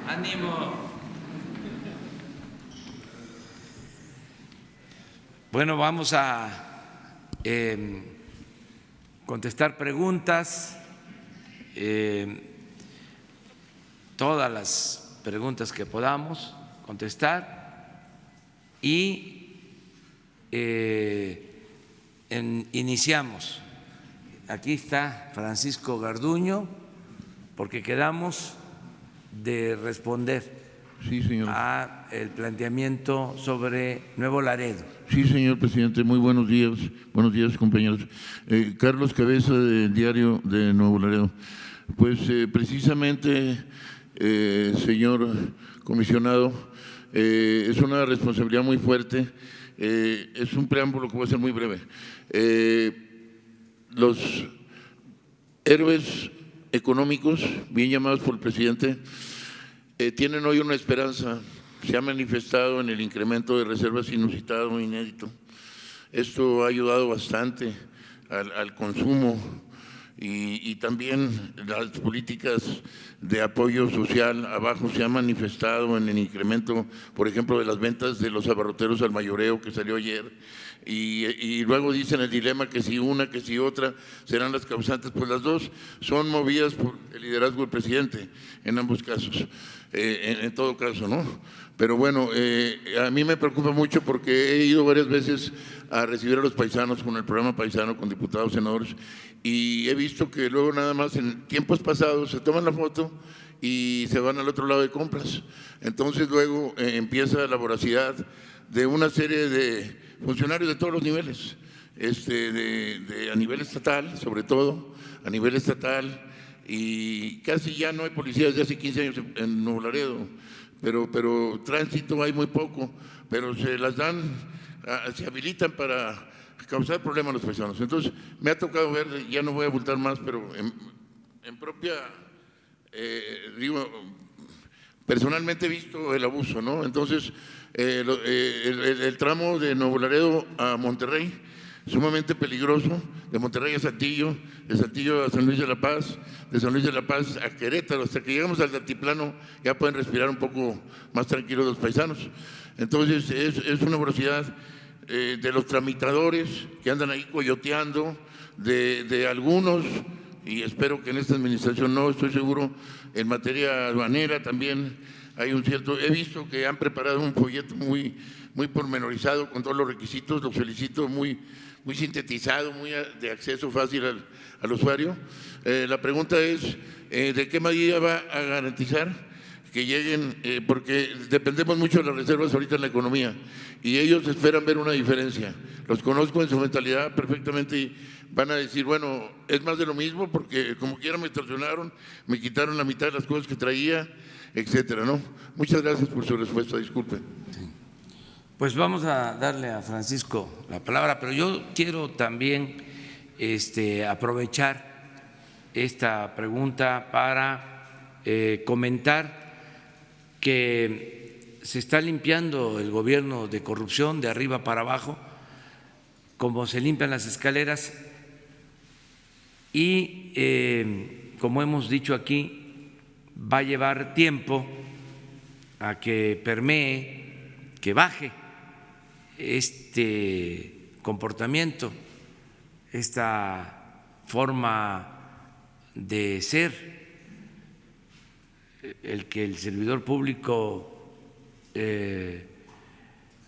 Ánimo. Bueno, vamos a contestar preguntas, todas las preguntas que podamos contestar y iniciamos. Aquí está Francisco Garduño, porque quedamos de responder sí, señor. a el planteamiento sobre Nuevo Laredo. Sí, señor presidente, muy buenos días compañeros. Carlos Cabeza, del Diario de Nuevo Laredo. Pues precisamente, señor comisionado, es una responsabilidad muy fuerte, es un preámbulo que voy a ser muy breve. Los héroes económicos, bien llamados por el presidente, tienen hoy una esperanza. Se ha manifestado en el incremento de reservas inusitado, inédito. Esto ha ayudado bastante al consumo y también las políticas de apoyo social abajo se han manifestado en el incremento, por ejemplo, de las ventas de los abarroteros al mayoreo que salió ayer. Y luego dicen el dilema que si una, que si otra serán las causantes, pues las dos son movidas por el liderazgo del presidente en ambos casos, en todo caso, ¿no? Pero bueno, a mí me preocupa mucho porque he ido varias veces a recibir a los paisanos con el programa paisano, con diputados, senadores, y he visto que luego nada más en tiempos pasados se toman la foto y se van al otro lado de compras. Entonces luego empieza la voracidad de una serie de funcionarios de todos los niveles, a nivel estatal, sobre todo, a nivel estatal, y casi ya no hay policías de hace 15 años en Nuevo Laredo, pero tránsito hay muy poco, pero se las dan, se habilitan para causar problemas a los paisanos. Entonces, me ha tocado ver, ya no voy a abultar más, pero en propia, personalmente he visto el abuso, ¿no? Entonces, el tramo de Nuevo Laredo a Monterrey, sumamente peligroso, de Monterrey a Saltillo, de Saltillo a San Luis de la Paz, de San Luis de la Paz a Querétaro, hasta que llegamos al altiplano ya pueden respirar un poco más tranquilos los paisanos. Entonces es una velocidad de los tramitadores que andan ahí coyoteando, de algunos, y espero que en esta administración no, estoy seguro, en materia aduanera también hay un cierto, he visto que han preparado un folleto muy pormenorizado con todos los requisitos, los felicito, muy sintetizado, muy de acceso fácil al usuario. La pregunta es, ¿de qué medida va a garantizar que lleguen? Porque dependemos mucho de las reservas ahorita en la economía y ellos esperan ver una diferencia. Los conozco en su mentalidad perfectamente y van a decir, bueno, es más de lo mismo porque como quiera me extorsionaron, me quitaron la mitad de las cosas que traía, etcétera, ¿no? Muchas gracias por su respuesta, disculpe. Sí. Pues vamos a darle a Francisco la palabra, pero yo quiero también aprovechar esta pregunta para comentar que se está limpiando el gobierno de corrupción de arriba para abajo, como se limpian las escaleras y como hemos dicho aquí, va a llevar tiempo a que permee, que baje este comportamiento, esta forma de ser, el que el servidor público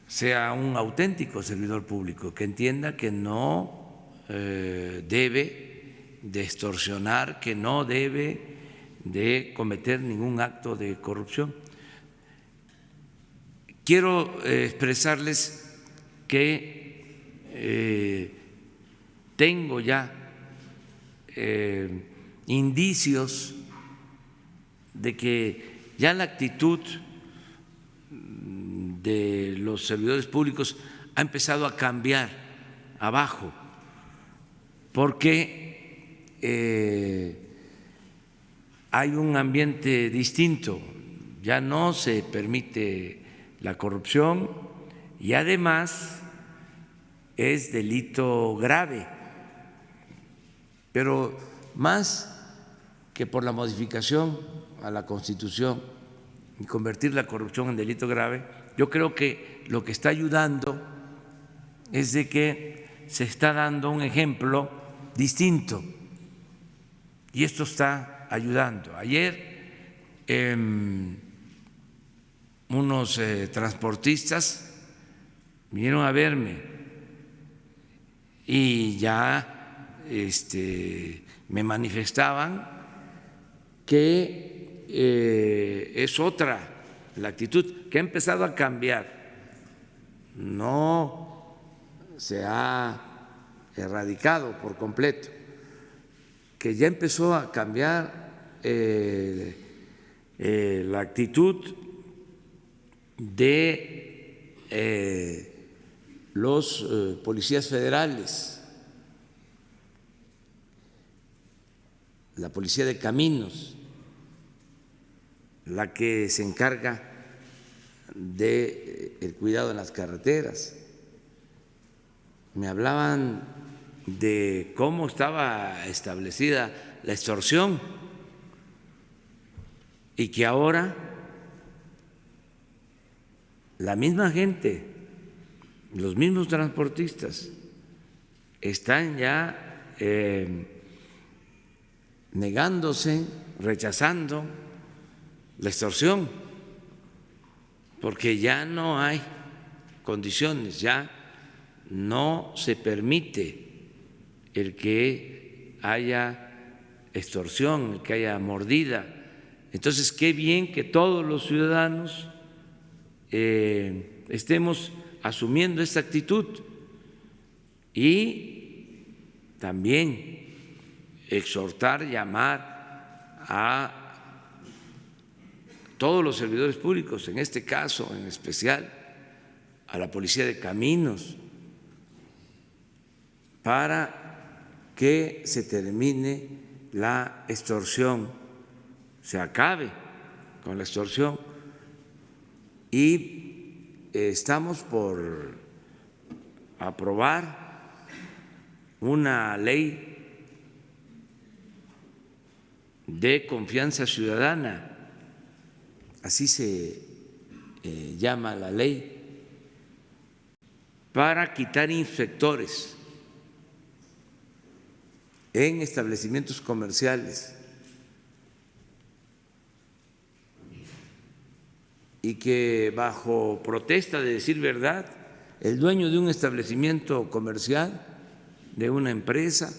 sea un auténtico servidor público, que entienda que no debe de extorsionar, que no debe de cometer ningún acto de corrupción. Quiero expresarles que tengo ya indicios de que ya la actitud de los servidores públicos ha empezado a cambiar abajo, porque hay un ambiente distinto, ya no se permite la corrupción y además es delito grave, pero más que por la modificación a la Constitución y convertir la corrupción en delito grave, yo creo que lo que está ayudando es de que se está dando un ejemplo distinto y esto está ayudando. Ayer unos transportistas vinieron a verme y ya me manifestaban que es otra la actitud, que ha empezado a cambiar, no se ha erradicado por completo, que ya empezó a cambiar la actitud de los policías federales, la policía de caminos, la que se encarga del cuidado en las carreteras. Me hablaban de cómo estaba establecida la extorsión y que ahora la misma gente, los mismos transportistas están ya negándose, rechazando la extorsión, porque ya no hay condiciones, ya no se permite el que haya extorsión, el que haya mordida. Entonces, qué bien que todos los ciudadanos estemos asumiendo esta actitud y también exhortar, llamar a todos los servidores públicos, en este caso en especial a la Policía de Caminos, para que se termine la extorsión, se acabe con la extorsión. Y estamos por aprobar una ley de confianza ciudadana, así se llama la ley, para quitar inspectores en establecimientos comerciales y que bajo protesta de decir verdad, el dueño de un establecimiento comercial, de una empresa,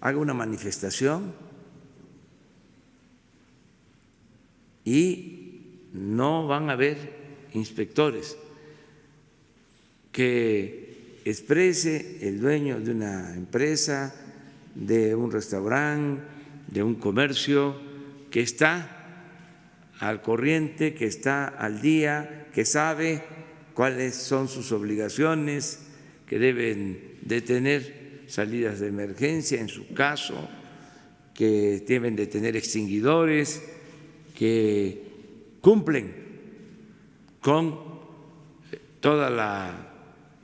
haga una manifestación y no van a haber inspectores, que exprese el dueño de una empresa, de un restaurante, de un comercio, que está al corriente, que está al día, que sabe cuáles son sus obligaciones, que deben de tener salidas de emergencia en su caso, que deben de tener extinguidores, que cumplen con toda la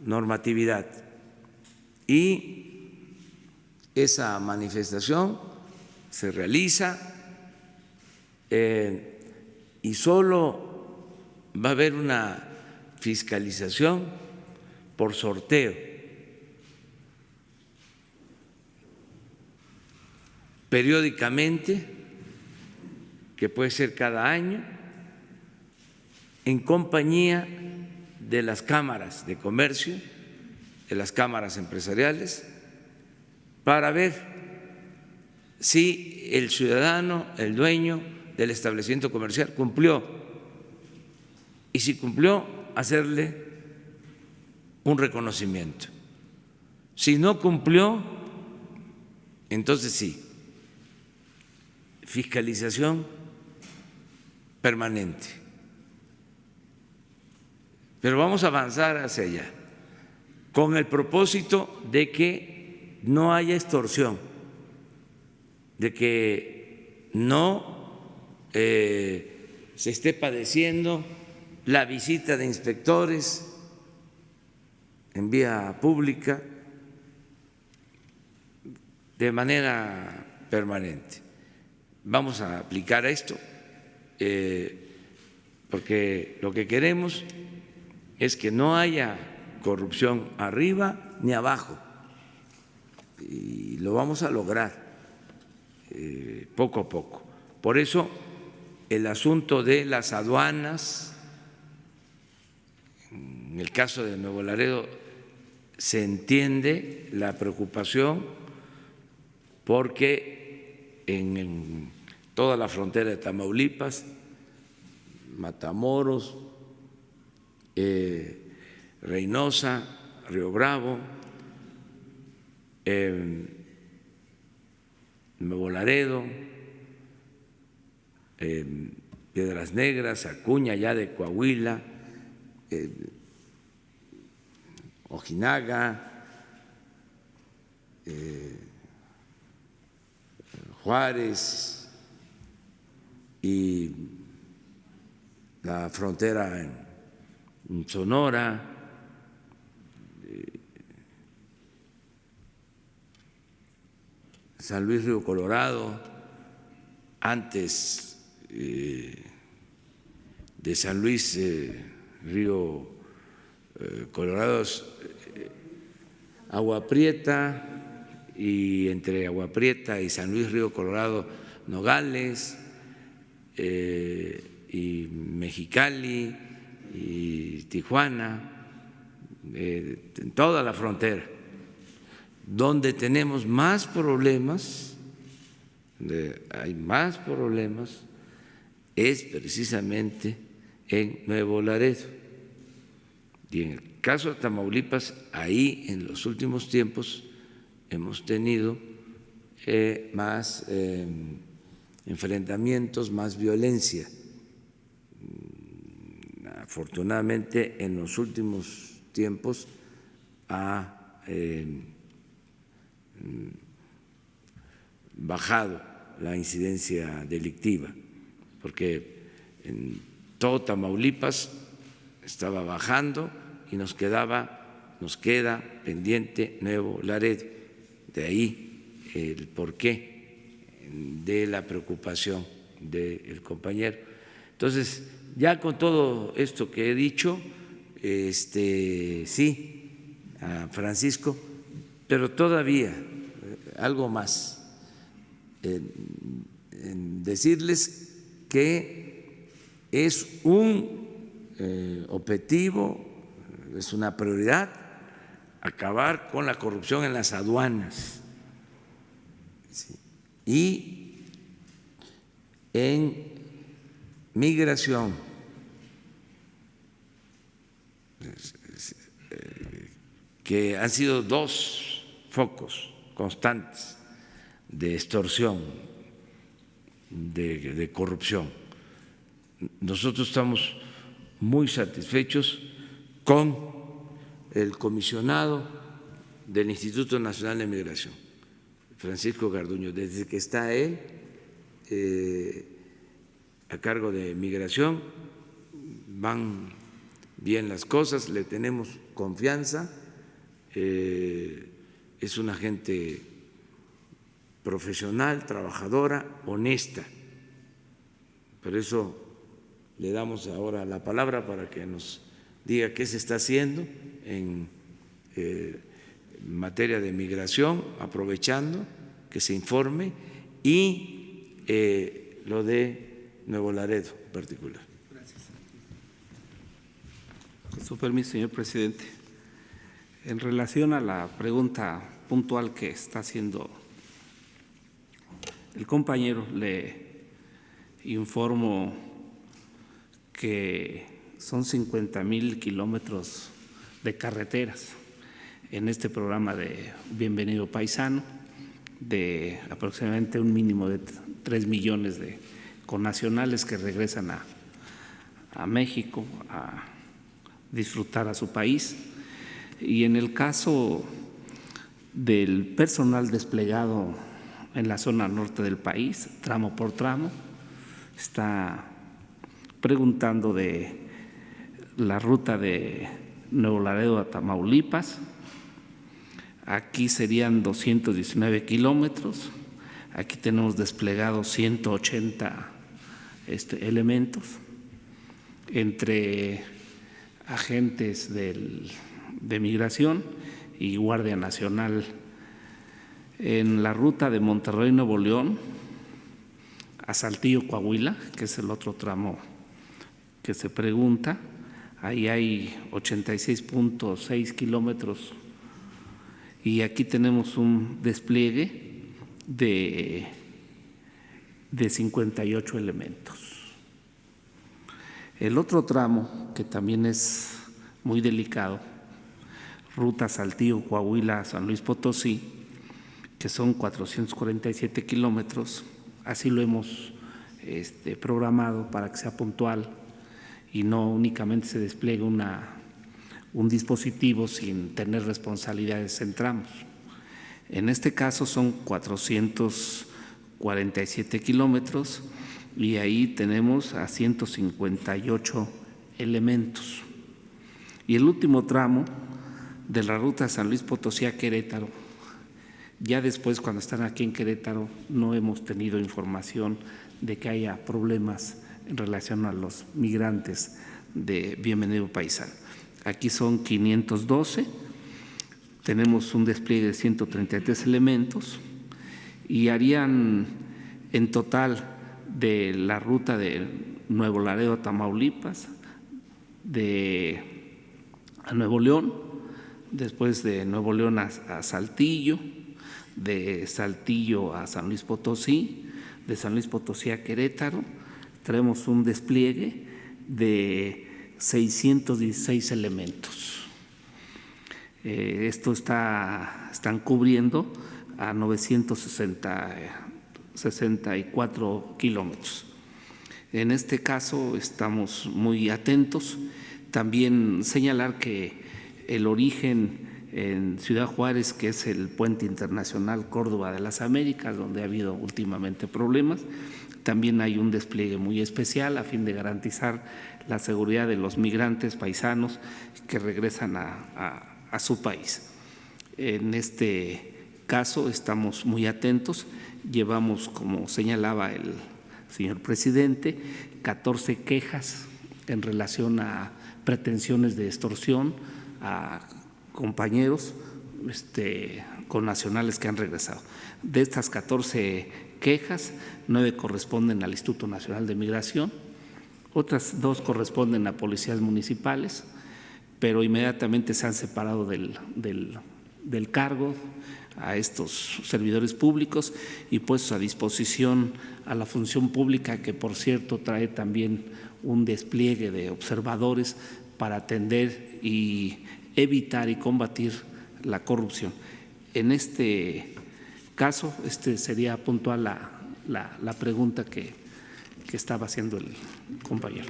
normatividad. Y esa manifestación se realiza y solo va a haber una fiscalización por sorteo. Periódicamente, que puede ser cada año, en compañía de las cámaras de comercio, de las cámaras empresariales, para ver si el ciudadano, el dueño del establecimiento comercial cumplió, y si cumplió, hacerle un reconocimiento. Si no cumplió, Entonces sí, fiscalización permanente. Pero vamos a avanzar hacia allá, con el propósito de que no haya extorsión, de que no se esté padeciendo la visita de inspectores en vía pública de manera permanente. Vamos a aplicar esto porque lo que queremos es que no haya corrupción arriba ni abajo, y lo vamos a lograr poco a poco. Por eso el asunto de las aduanas, en el caso de Nuevo Laredo se entiende la preocupación porque en toda la frontera de Tamaulipas, Matamoros, Reynosa, Río Bravo, Nuevo Laredo, Piedras Negras, Acuña ya de Coahuila, Ojinaga, Juárez y la frontera en Sonora, San Luis Río Colorado, antes de San Luis Río Colorado, Agua Prieta, y entre Agua Prieta y San Luis Río Colorado, Nogales, y Mexicali y Tijuana, en toda la frontera. Donde tenemos más problemas, hay más problemas, es precisamente en Nuevo Laredo. Y en el caso de Tamaulipas, ahí en los últimos tiempos hemos tenido más enfrentamientos, más violencia. Afortunadamente, en los últimos tiempos ha bajado la incidencia delictiva, porque en todo Tamaulipas estaba bajando y nos queda pendiente Nuevo Laredo. De ahí el porqué de la preocupación del compañero. Entonces, ya con todo esto que he dicho, sí, a Francisco, pero todavía algo más, en decirles que es un objetivo, es una prioridad acabar con la corrupción en las aduanas, ¿sí? Y en migración, que han sido dos focos constantes de extorsión, de corrupción. Nosotros estamos muy satisfechos con el comisionado del Instituto Nacional de Migración, Francisco Garduño. Desde que está él a cargo de migración, van bien las cosas, le tenemos confianza, es una gente profesional, trabajadora, honesta. Por eso le damos ahora la palabra para que nos diga qué se está haciendo en materia de migración, aprovechando que se informe, y lo de Nuevo Laredo en particular. Gracias. Con su permiso, señor presidente. En relación a la pregunta puntual que está haciendo el compañero, le informo que son 50,000 kilómetros de carreteras en este programa de Bienvenido Paisano. de aproximadamente un mínimo de 3 millones de connacionales que regresan a México a disfrutar a su país. Y en el caso del personal desplegado en la zona norte del país, tramo por tramo, está preguntando de la ruta de Nuevo Laredo a Tamaulipas. Aquí serían 219 kilómetros. Aquí tenemos desplegados 180 elementos entre agentes de migración y Guardia Nacional. En la ruta de Monterrey, Nuevo León, a Saltillo, Coahuila, que es el otro tramo que se pregunta, ahí hay 86.6 kilómetros y aquí tenemos un despliegue de 58 elementos. El otro tramo, que también es muy delicado, ruta Saltillo, Coahuila, San Luis Potosí, que son 447 kilómetros, así lo hemos programado para que sea puntual y no únicamente se despliegue un dispositivo sin tener responsabilidades en tramos. En este caso son 447 kilómetros y ahí tenemos a 158 elementos. Y el último tramo de la ruta San Luis Potosí a Querétaro, ya después cuando están aquí en Querétaro no hemos tenido información de que haya problemas en relación a los migrantes de Bienvenido Paisano. Aquí son 512, tenemos un despliegue de 133 elementos y harían en total de la ruta de Nuevo Laredo a Tamaulipas, a Nuevo León, después de Nuevo León a Saltillo, de Saltillo a San Luis Potosí, de San Luis Potosí a Querétaro, traemos un despliegue de 616 elementos. Esto están cubriendo a 964 kilómetros. En este caso estamos muy atentos. También señalar que el origen en Ciudad Juárez, que es el puente internacional Córdoba de las Américas, donde ha habido últimamente problemas, también hay un despliegue muy especial a fin de garantizar la seguridad de los migrantes paisanos que regresan a su país. En este caso estamos muy atentos, llevamos, como señalaba el señor presidente, 14 quejas en relación a pretensiones de extorsión a compañeros connacionales que han regresado. De estas 14 quejas, 9 corresponden al Instituto Nacional de Migración, otras 2 corresponden a policías municipales, pero inmediatamente se han separado del cargo a estos servidores públicos y puestos a disposición a la función pública, que por cierto trae también un despliegue de observadores para atender y evitar y combatir la corrupción. En este caso, sería puntual la pregunta que estaba haciendo el compañero.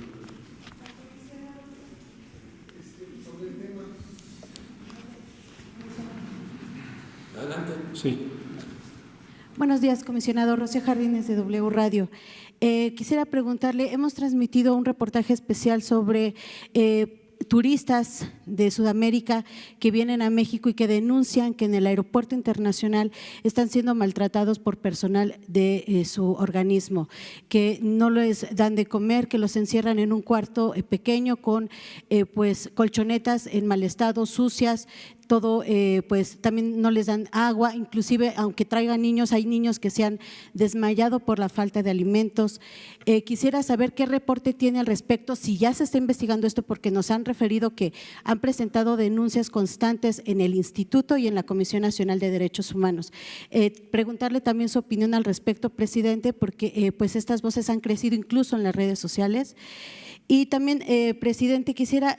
Adelante. Sí. Buenos días, comisionado. Rocío Jardines, de W Radio. Quisiera preguntarle, hemos transmitido un reportaje especial sobre turistas de Sudamérica que vienen a México y que denuncian que en el aeropuerto internacional están siendo maltratados por personal de su organismo, que no les dan de comer, que los encierran en un cuarto pequeño con pues colchonetas en mal estado, sucias, todo, pues también no les dan agua, inclusive aunque traigan niños, hay niños que se han desmayado por la falta de alimentos. Quisiera saber qué reporte tiene al respecto, si ya se está investigando esto, porque nos han referido que han presentado denuncias constantes en el Instituto y en la Comisión Nacional de Derechos Humanos. Preguntarle también su opinión al respecto, presidente, porque pues estas voces han crecido incluso en las redes sociales. Y también, presidente, quisiera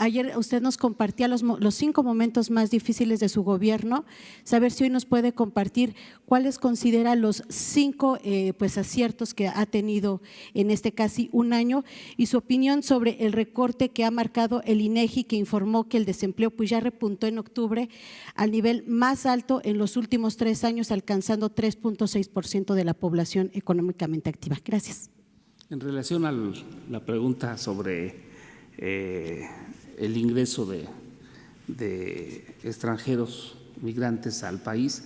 ayer usted nos compartía los 5 momentos más difíciles de su gobierno, saber si hoy nos puede compartir cuáles considera los 5 pues aciertos que ha tenido en este casi un año y su opinión sobre el recorte que ha marcado el INEGI, que informó que el desempleo pues ya repuntó en octubre al nivel más alto en los últimos 3 años, alcanzando 3.6% de la población económicamente activa. Gracias. En relación a la pregunta sobre el ingreso de extranjeros migrantes al país,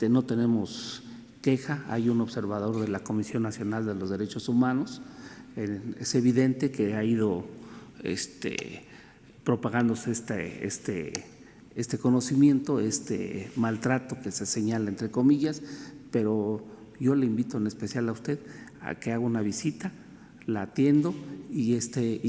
no tenemos queja. Hay un observador de la Comisión Nacional de los Derechos Humanos. Es evidente que ha ido propagándose este conocimiento, este maltrato que se señala entre comillas, pero yo le invito en especial a usted a que haga una visita, la atiendo y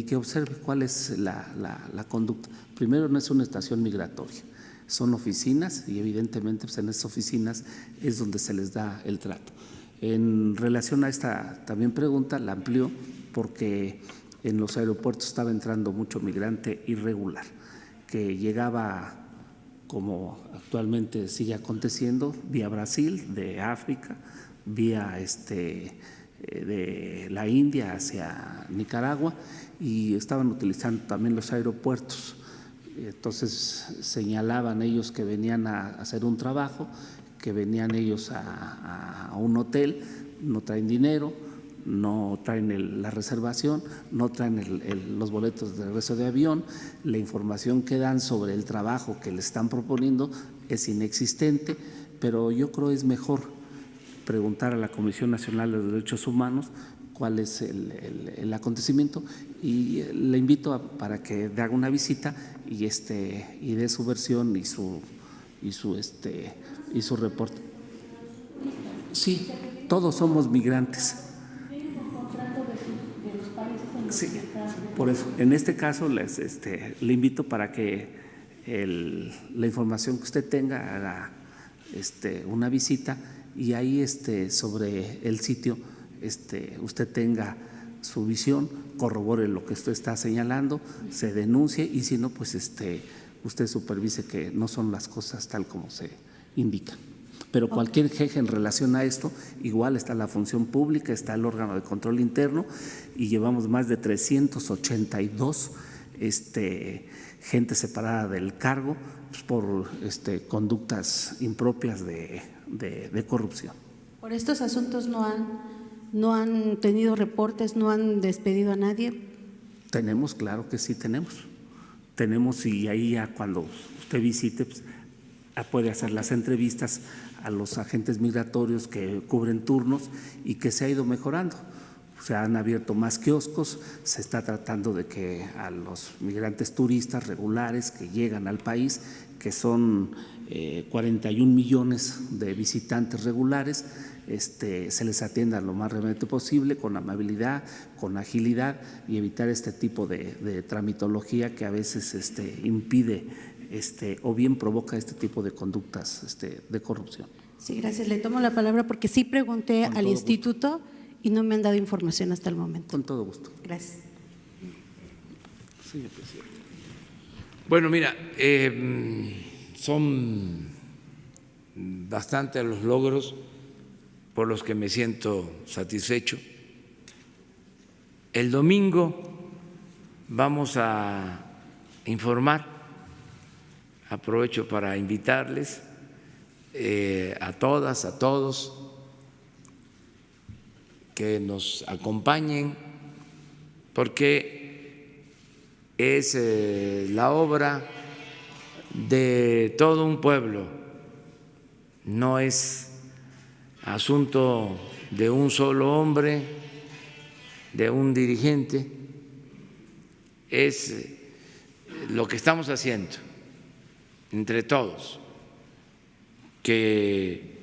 que observe cuál es la conducta. Primero, no es una estación migratoria, son oficinas y evidentemente pues en esas oficinas es donde se les da el trato. En relación a esta también pregunta, la amplió porque en los aeropuertos estaba entrando mucho migrante irregular, que llegaba, como actualmente sigue aconteciendo, vía Brasil, de África, vía de la India hacia Nicaragua, y estaban utilizando también los aeropuertos. Entonces señalaban ellos que venían a hacer un trabajo, que venían ellos a un hotel, no traen dinero, no traen la reservación, no traen los boletos de regreso de avión, la información que dan sobre el trabajo que les están proponiendo es inexistente, pero yo creo es mejor preguntar a la Comisión Nacional de Derechos Humanos cuál es el acontecimiento, y le invito para que haga una visita y dé su versión y su reporte. Sí, todos somos migrantes. Sí, por eso, en este caso le invito para que la información que usted tenga haga una visita y ahí sobre el sitio usted tenga su visión, corrobore lo que usted está señalando, se denuncie y si no, pues usted supervise que no son las cosas tal como se indica. Pero cualquier queja en relación a esto, igual está la función pública, está el órgano de control interno y llevamos más de 382 gente separada del cargo por conductas impropias de corrupción. ¿Por estos asuntos no han tenido reportes, no han despedido a nadie? Tenemos, claro que sí tenemos. Tenemos, y ahí ya cuando usted visite pues, puede hacer las entrevistas a los agentes migratorios que cubren turnos y que se ha ido mejorando. Se han abierto más kioscos, se está tratando de que a los migrantes turistas regulares que llegan al país, que son 41 millones de visitantes regulares, se les atienda lo más rápidamente posible, con amabilidad, con agilidad y evitar este tipo de tramitología que a veces impide o bien provoca este tipo de conductas de corrupción. Sí, gracias. Le tomo la palabra porque sí pregunté al instituto y no me han dado información hasta el momento. Con todo gusto. Gracias. Señor presidente. Bueno, mira, son bastantes los logros por los que me siento satisfecho. El domingo vamos a informar, aprovecho para invitarles a todas, a todos, que nos acompañen, porque es la obra de todo un pueblo, no es asunto de un solo hombre, de un dirigente, es lo que estamos haciendo entre todos, que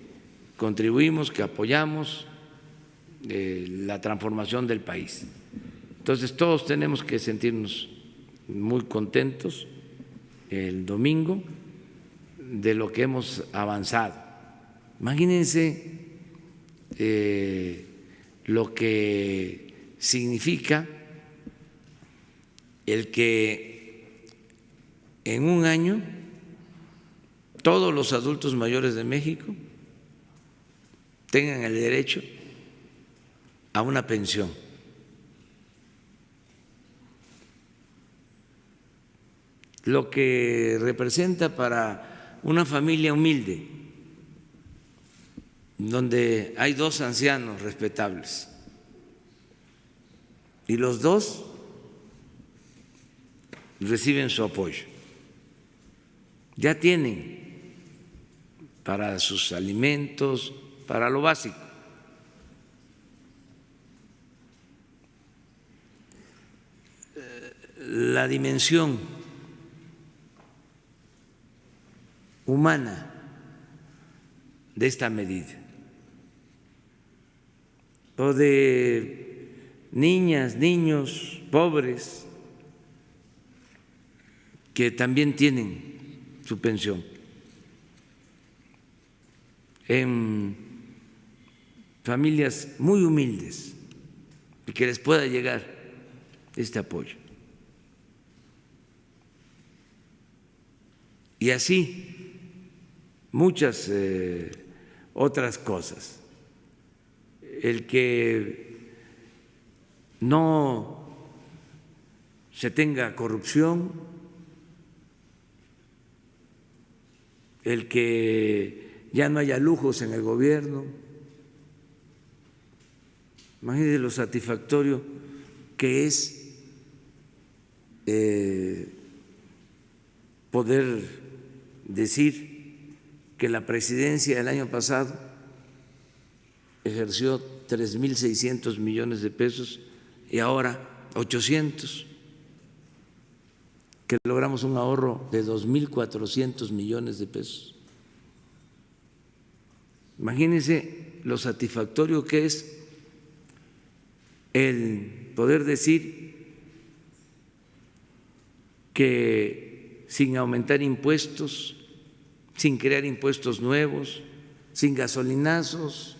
contribuimos, que apoyamos la transformación del país. Entonces todos tenemos que sentirnos muy contentos el domingo de lo que hemos avanzado. Imagínense lo que significa el que en un año todos los adultos mayores de México tengan el derecho a una pensión. Lo que representa para una familia humilde, donde hay dos ancianos respetables y los dos reciben su apoyo. Ya tienen para sus alimentos, para lo básico. La dimensión humana de esta medida, o de niñas, niños pobres que también tienen su pensión, en familias muy humildes, y que les pueda llegar este apoyo. Y así muchas otras cosas. El que no se tenga corrupción, el que ya no haya lujos en el gobierno. Imagínense lo satisfactorio que es poder decir que la presidencia del año pasado ejerció 3.600 millones de pesos y ahora 800, que logramos un ahorro de 2.400 millones de pesos. Imagínense lo satisfactorio que es el poder decir que sin aumentar impuestos, sin crear impuestos nuevos, sin gasolinazos,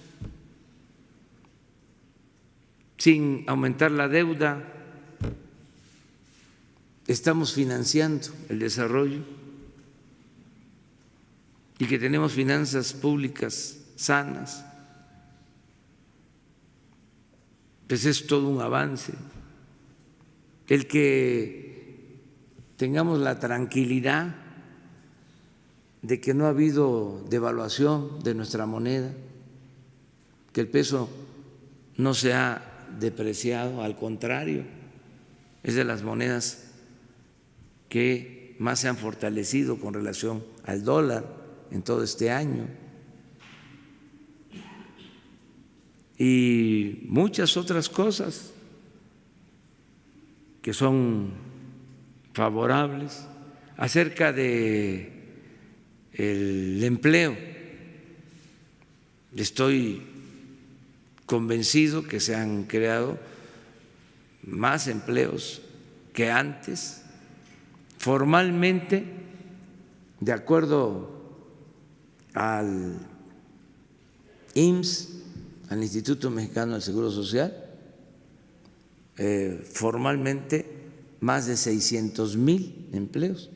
sin aumentar la deuda, estamos financiando el desarrollo y que tenemos finanzas públicas sanas. Pues es todo un avance. El que tengamos la tranquilidad de que no ha habido devaluación de nuestra moneda, que el peso no se ha depreciado, al contrario, es de las monedas que más se han fortalecido con relación al dólar en todo este año. Y muchas otras cosas que son favorables acerca de el empleo. Estoy convencido que se han creado más empleos que antes. Formalmente, de acuerdo al IMSS, al Instituto Mexicano del Seguro Social, formalmente más de 600,000 empleos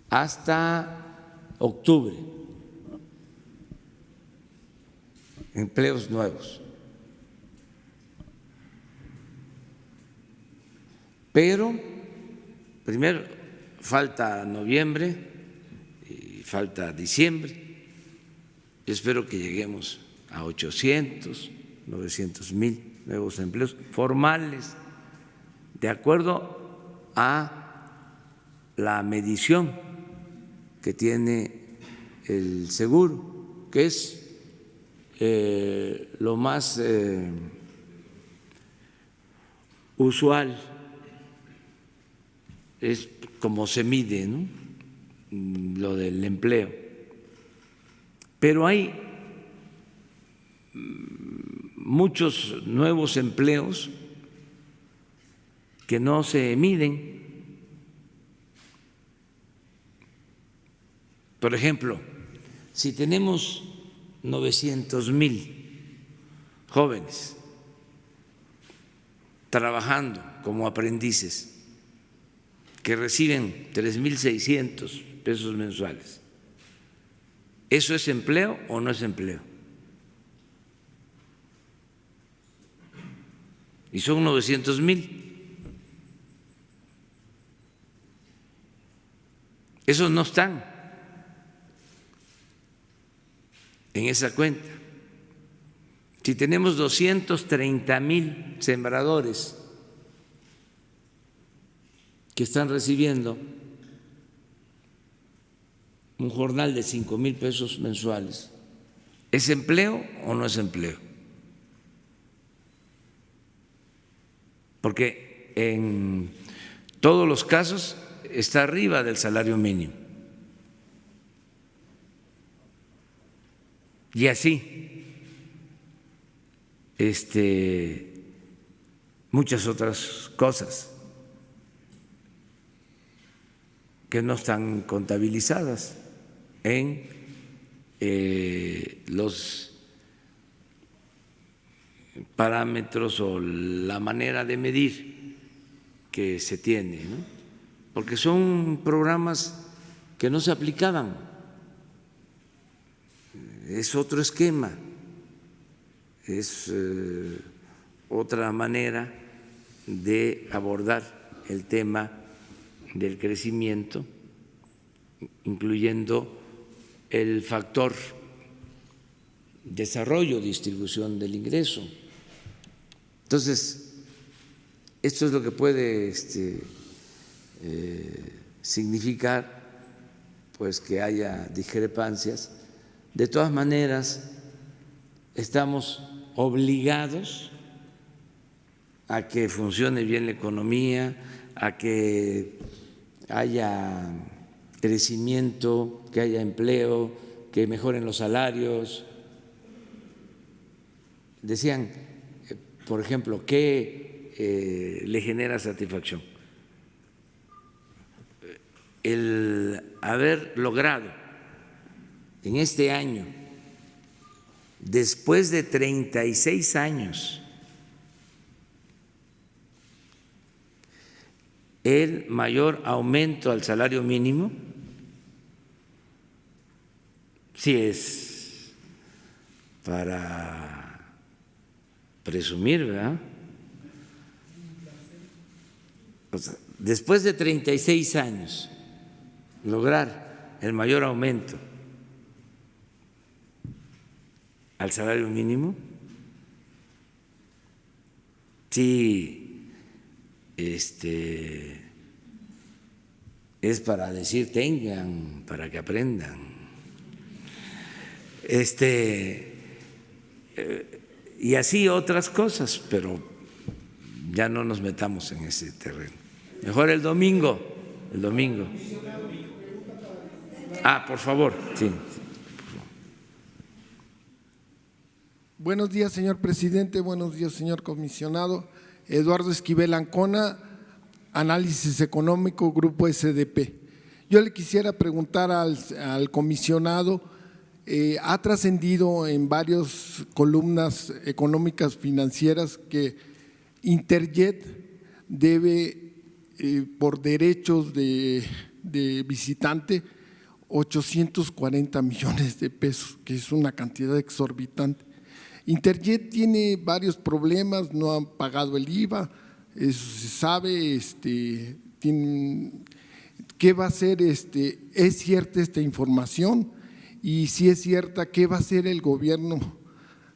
hasta octubre, empleos nuevos. Pero primero falta noviembre y falta diciembre. Yo espero que lleguemos a 800, 900,000 nuevos empleos formales, de acuerdo a la medición que tiene el seguro, que es lo más usual, es como se mide, ¿no?, lo del empleo. Pero hay muchos nuevos empleos que no se miden. Por ejemplo, si tenemos 900,000 jóvenes trabajando como aprendices, que reciben 3.600 pesos mensuales. ¿Eso es empleo o no es empleo? Y son 900,000. Esos no están en esa cuenta. Si tenemos 230,000 sembradores que están recibiendo un jornal de 5,000 pesos mensuales, ¿es empleo o no es empleo? Porque en todos los casos está arriba del salario mínimo. Y así, muchas otras cosas que no están contabilizadas en los parámetros o la manera de medir que se tiene, ¿no? Porque son programas que no se aplicaban, es otro esquema, es otra manera de abordar el tema del crecimiento, incluyendo el factor desarrollo, distribución del ingreso. Entonces, esto es lo que puede significar pues que haya discrepancias. De todas maneras, estamos obligados a que funcione bien la economía, a que haya crecimiento, que haya empleo, que mejoren los salarios. Decían, por ejemplo, ¿qué le genera satisfacción? El haber logrado en este año, después de 36 años, el mayor aumento al salario mínimo, sí es para presumir, ¿verdad? O sea, después de 36 años, lograr el mayor aumento al salario mínimo, sí, es para decir tengan, para que aprendan. Y así otras cosas, pero ya no nos metamos en ese terreno. Mejor el domingo. Por favor, sí. Buenos días, señor presidente. Buenos días, señor comisionado. Eduardo Esquivel Ancona, Análisis Económico, Grupo SDP. Yo le quisiera preguntar al comisionado, ha trascendido en varias columnas económicas financieras que Interjet debe, por derechos de visitante, 840 millones de pesos, que es una cantidad exorbitante. Interjet tiene varios problemas, no han pagado el IVA, eso se sabe. ¿Qué va a hacer? ¿Es cierta esta información? Y si es cierta, ¿qué va a hacer el gobierno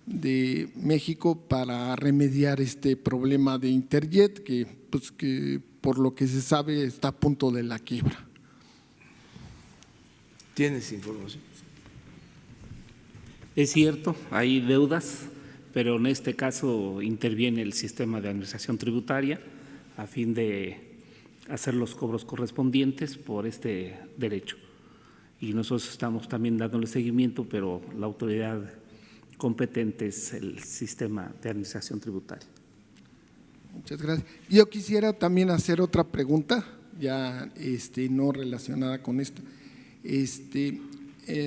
de México para remediar este problema de Interjet, que por lo que se sabe está a punto de la quiebra? ¿Tienes información? Es cierto, hay deudas, pero en este caso interviene el sistema de administración tributaria a fin de hacer los cobros correspondientes por este derecho. Y nosotros estamos también dándole seguimiento, pero la autoridad competente es el sistema de administración tributaria. Muchas gracias. Yo quisiera también hacer otra pregunta, ya no relacionada con esto.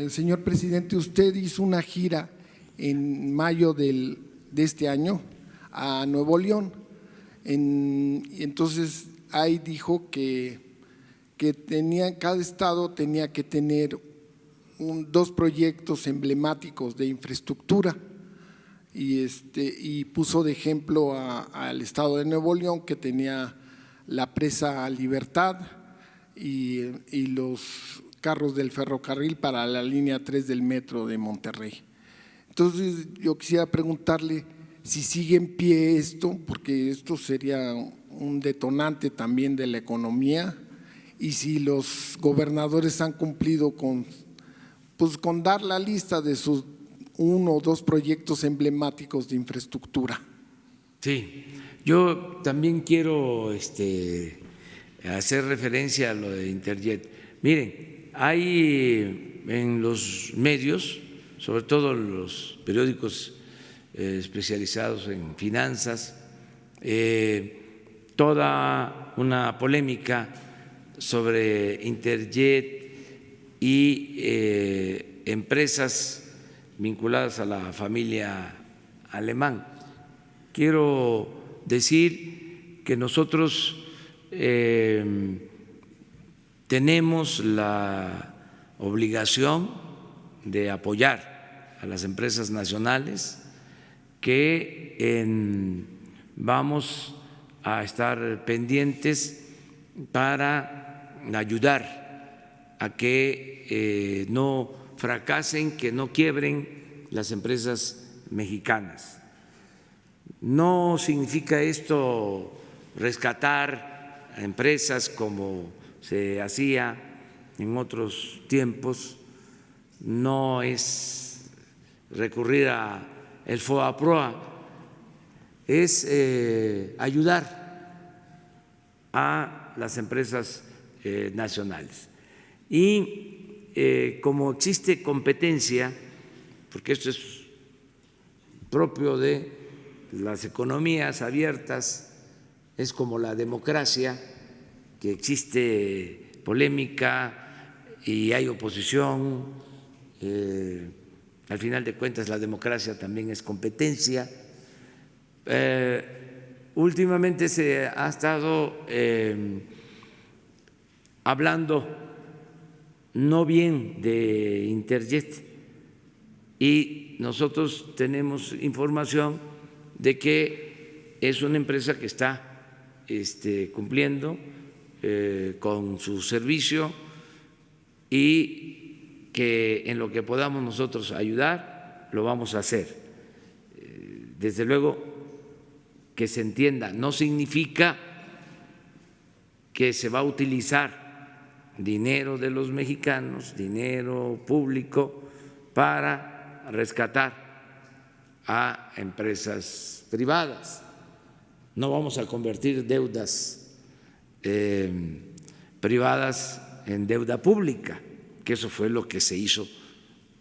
Señor presidente, usted hizo una gira en mayo de este año a Nuevo León. Entonces, ahí dijo que que cada estado tenía que tener dos proyectos emblemáticos de infraestructura y puso de ejemplo al estado de Nuevo León, que tenía la presa Libertad y los carros del ferrocarril para la línea 3 del metro de Monterrey. Entonces yo quisiera preguntarle si sigue en pie esto, porque esto sería un detonante también de la economía, y si los gobernadores han cumplido con dar la lista de sus 1 o 2 proyectos emblemáticos de infraestructura. Sí, yo también quiero hacer referencia a lo de Interjet. Miren, hay en los medios, sobre todo los periódicos especializados en finanzas, toda una polémica sobre Interjet y empresas vinculadas a la familia Alemán. Quiero decir que nosotros tenemos la obligación de apoyar a las empresas nacionales, que vamos a estar pendientes para ayudar a que no fracasen, que no quiebren las empresas mexicanas. No significa esto rescatar a empresas como se hacía en otros tiempos, no es recurrir a el FOBAPROA, es ayudar a las empresas nacionales. Y como existe competencia, porque esto es propio de las economías abiertas, es como la democracia, que existe polémica y hay oposición, al final de cuentas la democracia también es competencia. Últimamente se ha estado hablando no bien de Interjet, y nosotros tenemos información de que es una empresa que está cumpliendo con su servicio, y que en lo que podamos nosotros ayudar lo vamos a hacer. Desde luego, que se entienda, no significa que se va a utilizar dinero de los mexicanos, dinero público, para rescatar a empresas privadas. No vamos a convertir deudas privadas en deuda pública, que eso fue lo que se hizo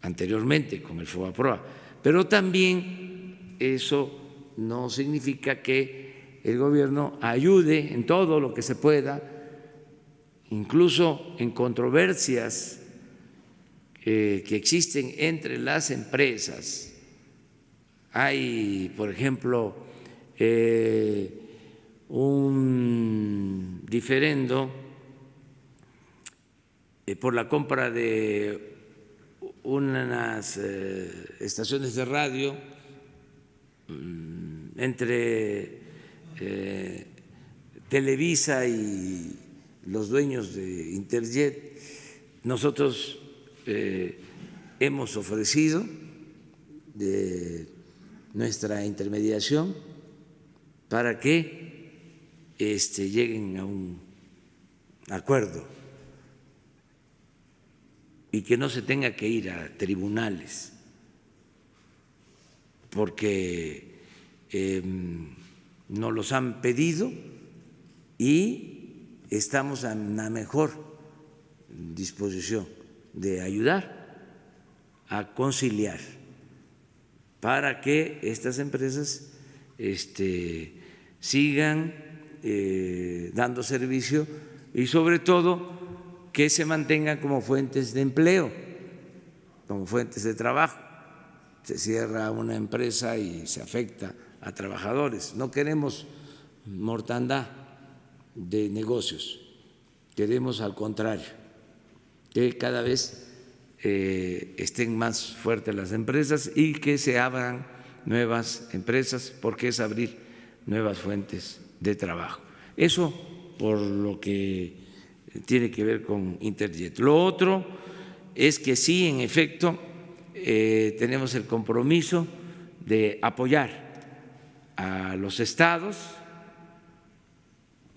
anteriormente con el FOBAPROA. Pero también eso no significa que el gobierno ayude en todo lo que se pueda, incluso en controversias que existen entre las empresas. Hay, por ejemplo, un diferendo por la compra de unas estaciones de radio entre Televisa y los dueños de Interjet. Nosotros hemos ofrecido nuestra intermediación para que lleguen a un acuerdo y que no se tenga que ir a tribunales, porque nos los han pedido y estamos en la mejor disposición de ayudar a conciliar para que estas empresas sigan dando servicio y sobre todo que se mantengan como fuentes de empleo, como fuentes de trabajo. Se cierra una empresa y se afecta a trabajadores. No queremos mortandad de negocios. Queremos, al contrario, que cada vez estén más fuertes las empresas y que se abran nuevas empresas, porque es abrir nuevas fuentes de trabajo. Eso por lo que tiene que ver con Interjet. Lo otro es que sí, en efecto, tenemos el compromiso de apoyar a los estados,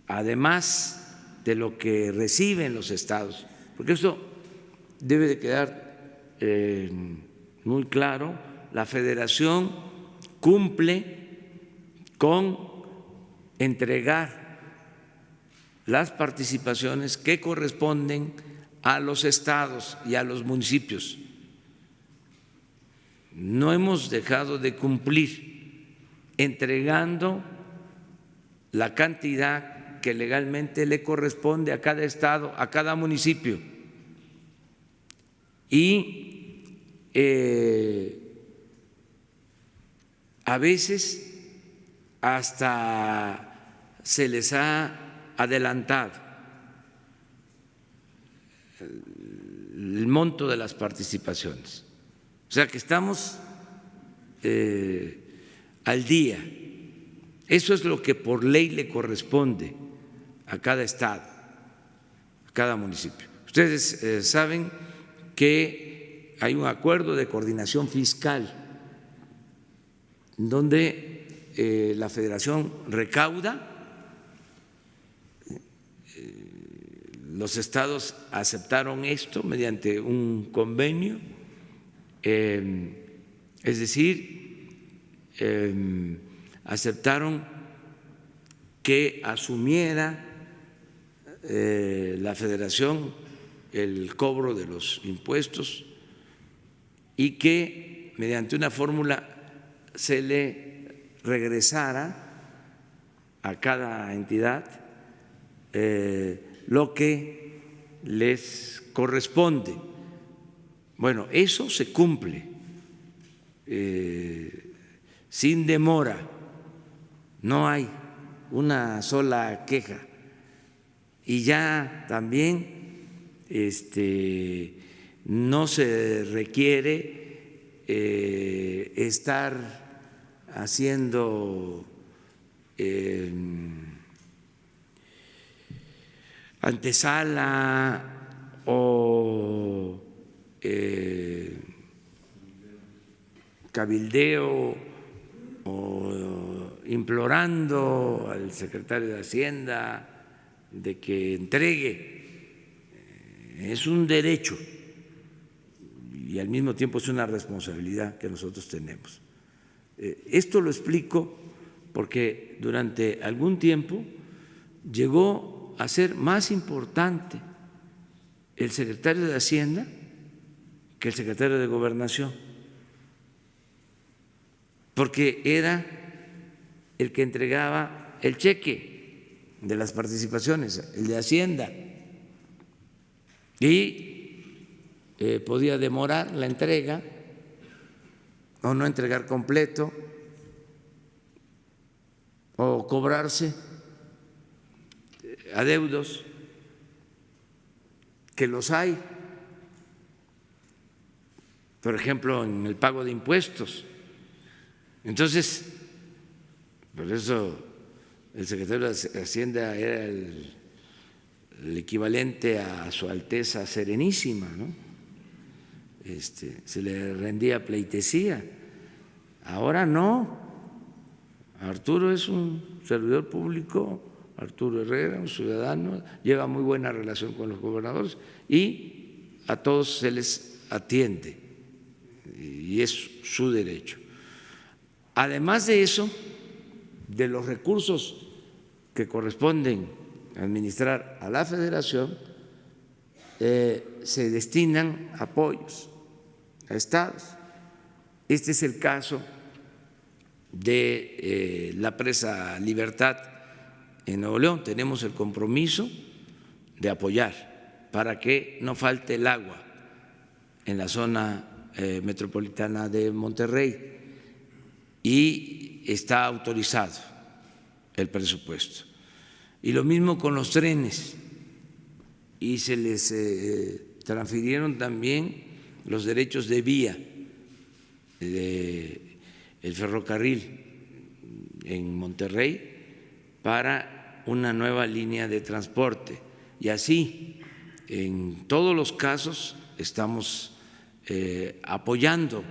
además de lo que reciben los estados, porque eso debe de quedar muy claro. La Federación cumple con entregar las participaciones que corresponden a los estados y a los municipios. No hemos dejado de cumplir entregando la cantidad que legalmente le corresponde a cada estado, a cada municipio. Y a veces hasta se les ha adelantado el monto de las participaciones. O sea que estamos al día. Eso es lo que por ley le corresponde a cada estado, a cada municipio. Ustedes saben que hay un acuerdo de coordinación fiscal donde la Federación recauda, los estados aceptaron esto mediante un convenio, es decir, aceptaron que asumiera la Federación el cobro de los impuestos y que mediante una fórmula se le regresara a cada entidad lo que les corresponde. Bueno, eso se cumple sin demora, no hay una sola queja y ya también no se requiere estar haciendo antesala o cabildeo o implorando al secretario de Hacienda de que entregue. Es un derecho y al mismo tiempo es una responsabilidad que nosotros tenemos. Esto lo explico porque durante algún tiempo llegó a ser más importante el secretario de Hacienda que el secretario de Gobernación, porque era el que entregaba el cheque de las participaciones, el de Hacienda, y podía demorar la entrega o no entregar completo o cobrarse adeudos, que los hay, por ejemplo, en el pago de impuestos. Entonces, por eso el secretario de Hacienda era el equivalente a Su Alteza Serenísima, ¿no? Se le rendía pleitesía. Ahora no. Arturo es un servidor público, Arturo Herrera, un ciudadano, lleva muy buena relación con los gobernadores y a todos se les atiende y es su derecho. Además de eso, de los recursos que corresponden administrar a la Federación, se destinan apoyos a estados. Este es el caso de la presa Libertad en Nuevo León. Tenemos el compromiso de apoyar para que no falte el agua en la zona metropolitana de Monterrey y está autorizado el presupuesto. Y lo mismo con los trenes y se les transfirieron también los derechos de vía del ferrocarril en Monterrey para una nueva línea de transporte. Y así, en todos los casos, estamos apoyando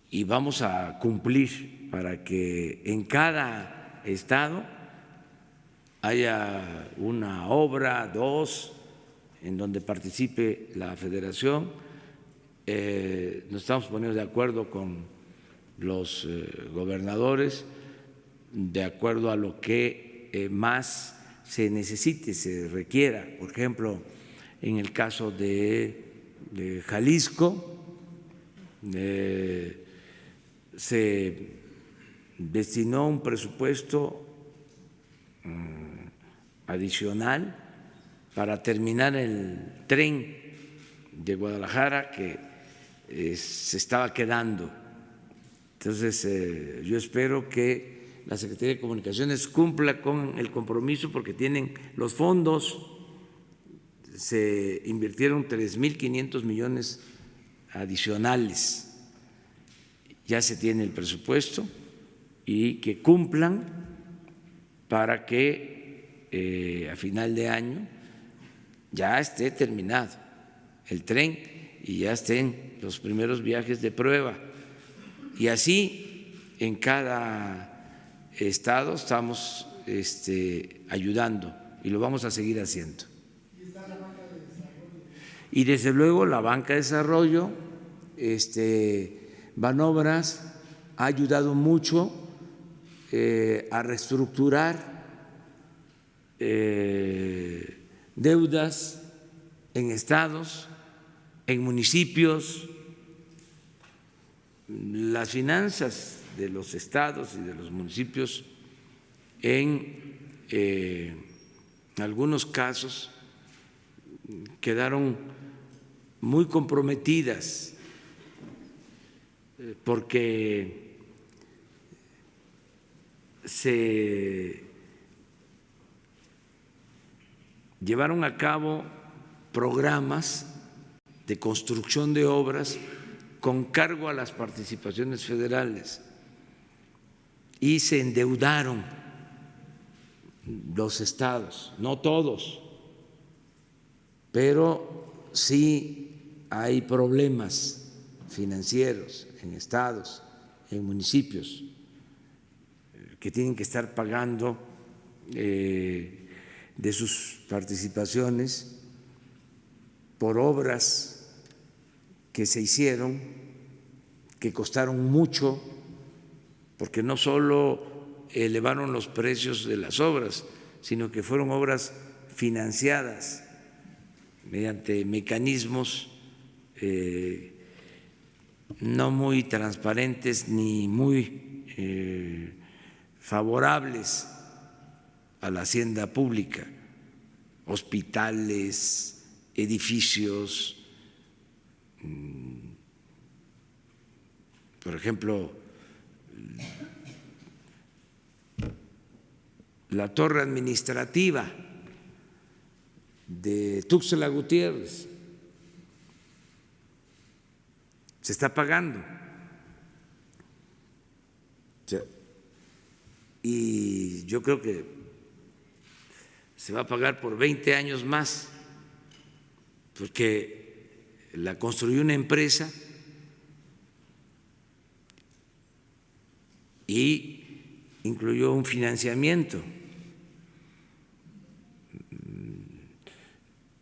y vamos a cumplir para que en cada estado haya una obra, dos, en donde participe la federación. Nos estamos poniendo de acuerdo con los gobernadores, de acuerdo a lo que más se necesite, se requiera. Por ejemplo, en el caso de Jalisco, se destinó un presupuesto adicional para terminar el tren de Guadalajara que se estaba quedando. Entonces, yo espero que la Secretaría de Comunicaciones cumpla con el compromiso porque tienen los fondos, se invirtieron 3.500 millones adicionales, ya se tiene el presupuesto y que cumplan para que a final de año ya esté terminado el tren y ya estén los primeros viajes de prueba. Y así en cada estado estamos ayudando y lo vamos a seguir haciendo. Y desde luego la banca de desarrollo, Banobras ha ayudado mucho a reestructurar deudas en estados, en municipios. Las finanzas de los estados y de los municipios en algunos casos quedaron muy comprometidas porque se llevaron a cabo programas de construcción de obras con cargo a las participaciones federales y se endeudaron los estados, no todos, pero sí hay problemas financieros en estados, en municipios que tienen que estar pagando de sus participaciones por obras que se hicieron, que costaron mucho, porque no solo elevaron los precios de las obras, sino que fueron obras financiadas mediante mecanismos no muy transparentes ni muy favorables a la hacienda pública, hospitales, edificios. Por ejemplo, la torre administrativa de Tuxtla Gutiérrez se está pagando. Y yo creo que se va a pagar por 20 años más, porque la construyó una empresa y incluyó un financiamiento.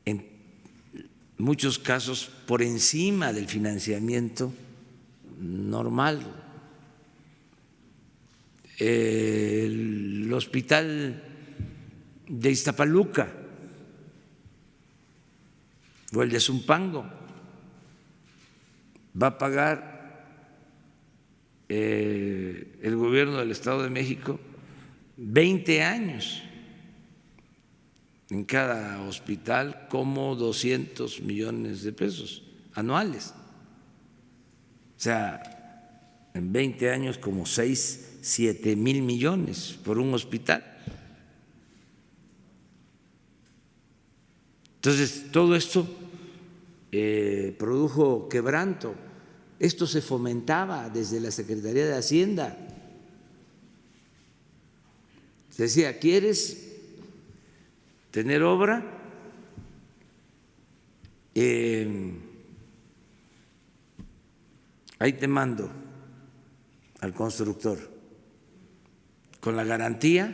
En muchos casos por encima del financiamiento normal. El hospital de Iztapaluca o el de Zumpango va a pagar el gobierno del Estado de México 20 años en cada hospital, como 200 millones de pesos anuales. O sea, en 20 años como 6, 7 mil millones por un hospital. Entonces, todo esto produjo quebranto. Esto se fomentaba desde la Secretaría de Hacienda. Se decía, ¿quieres tener obra? Ahí te mando al constructor con la garantía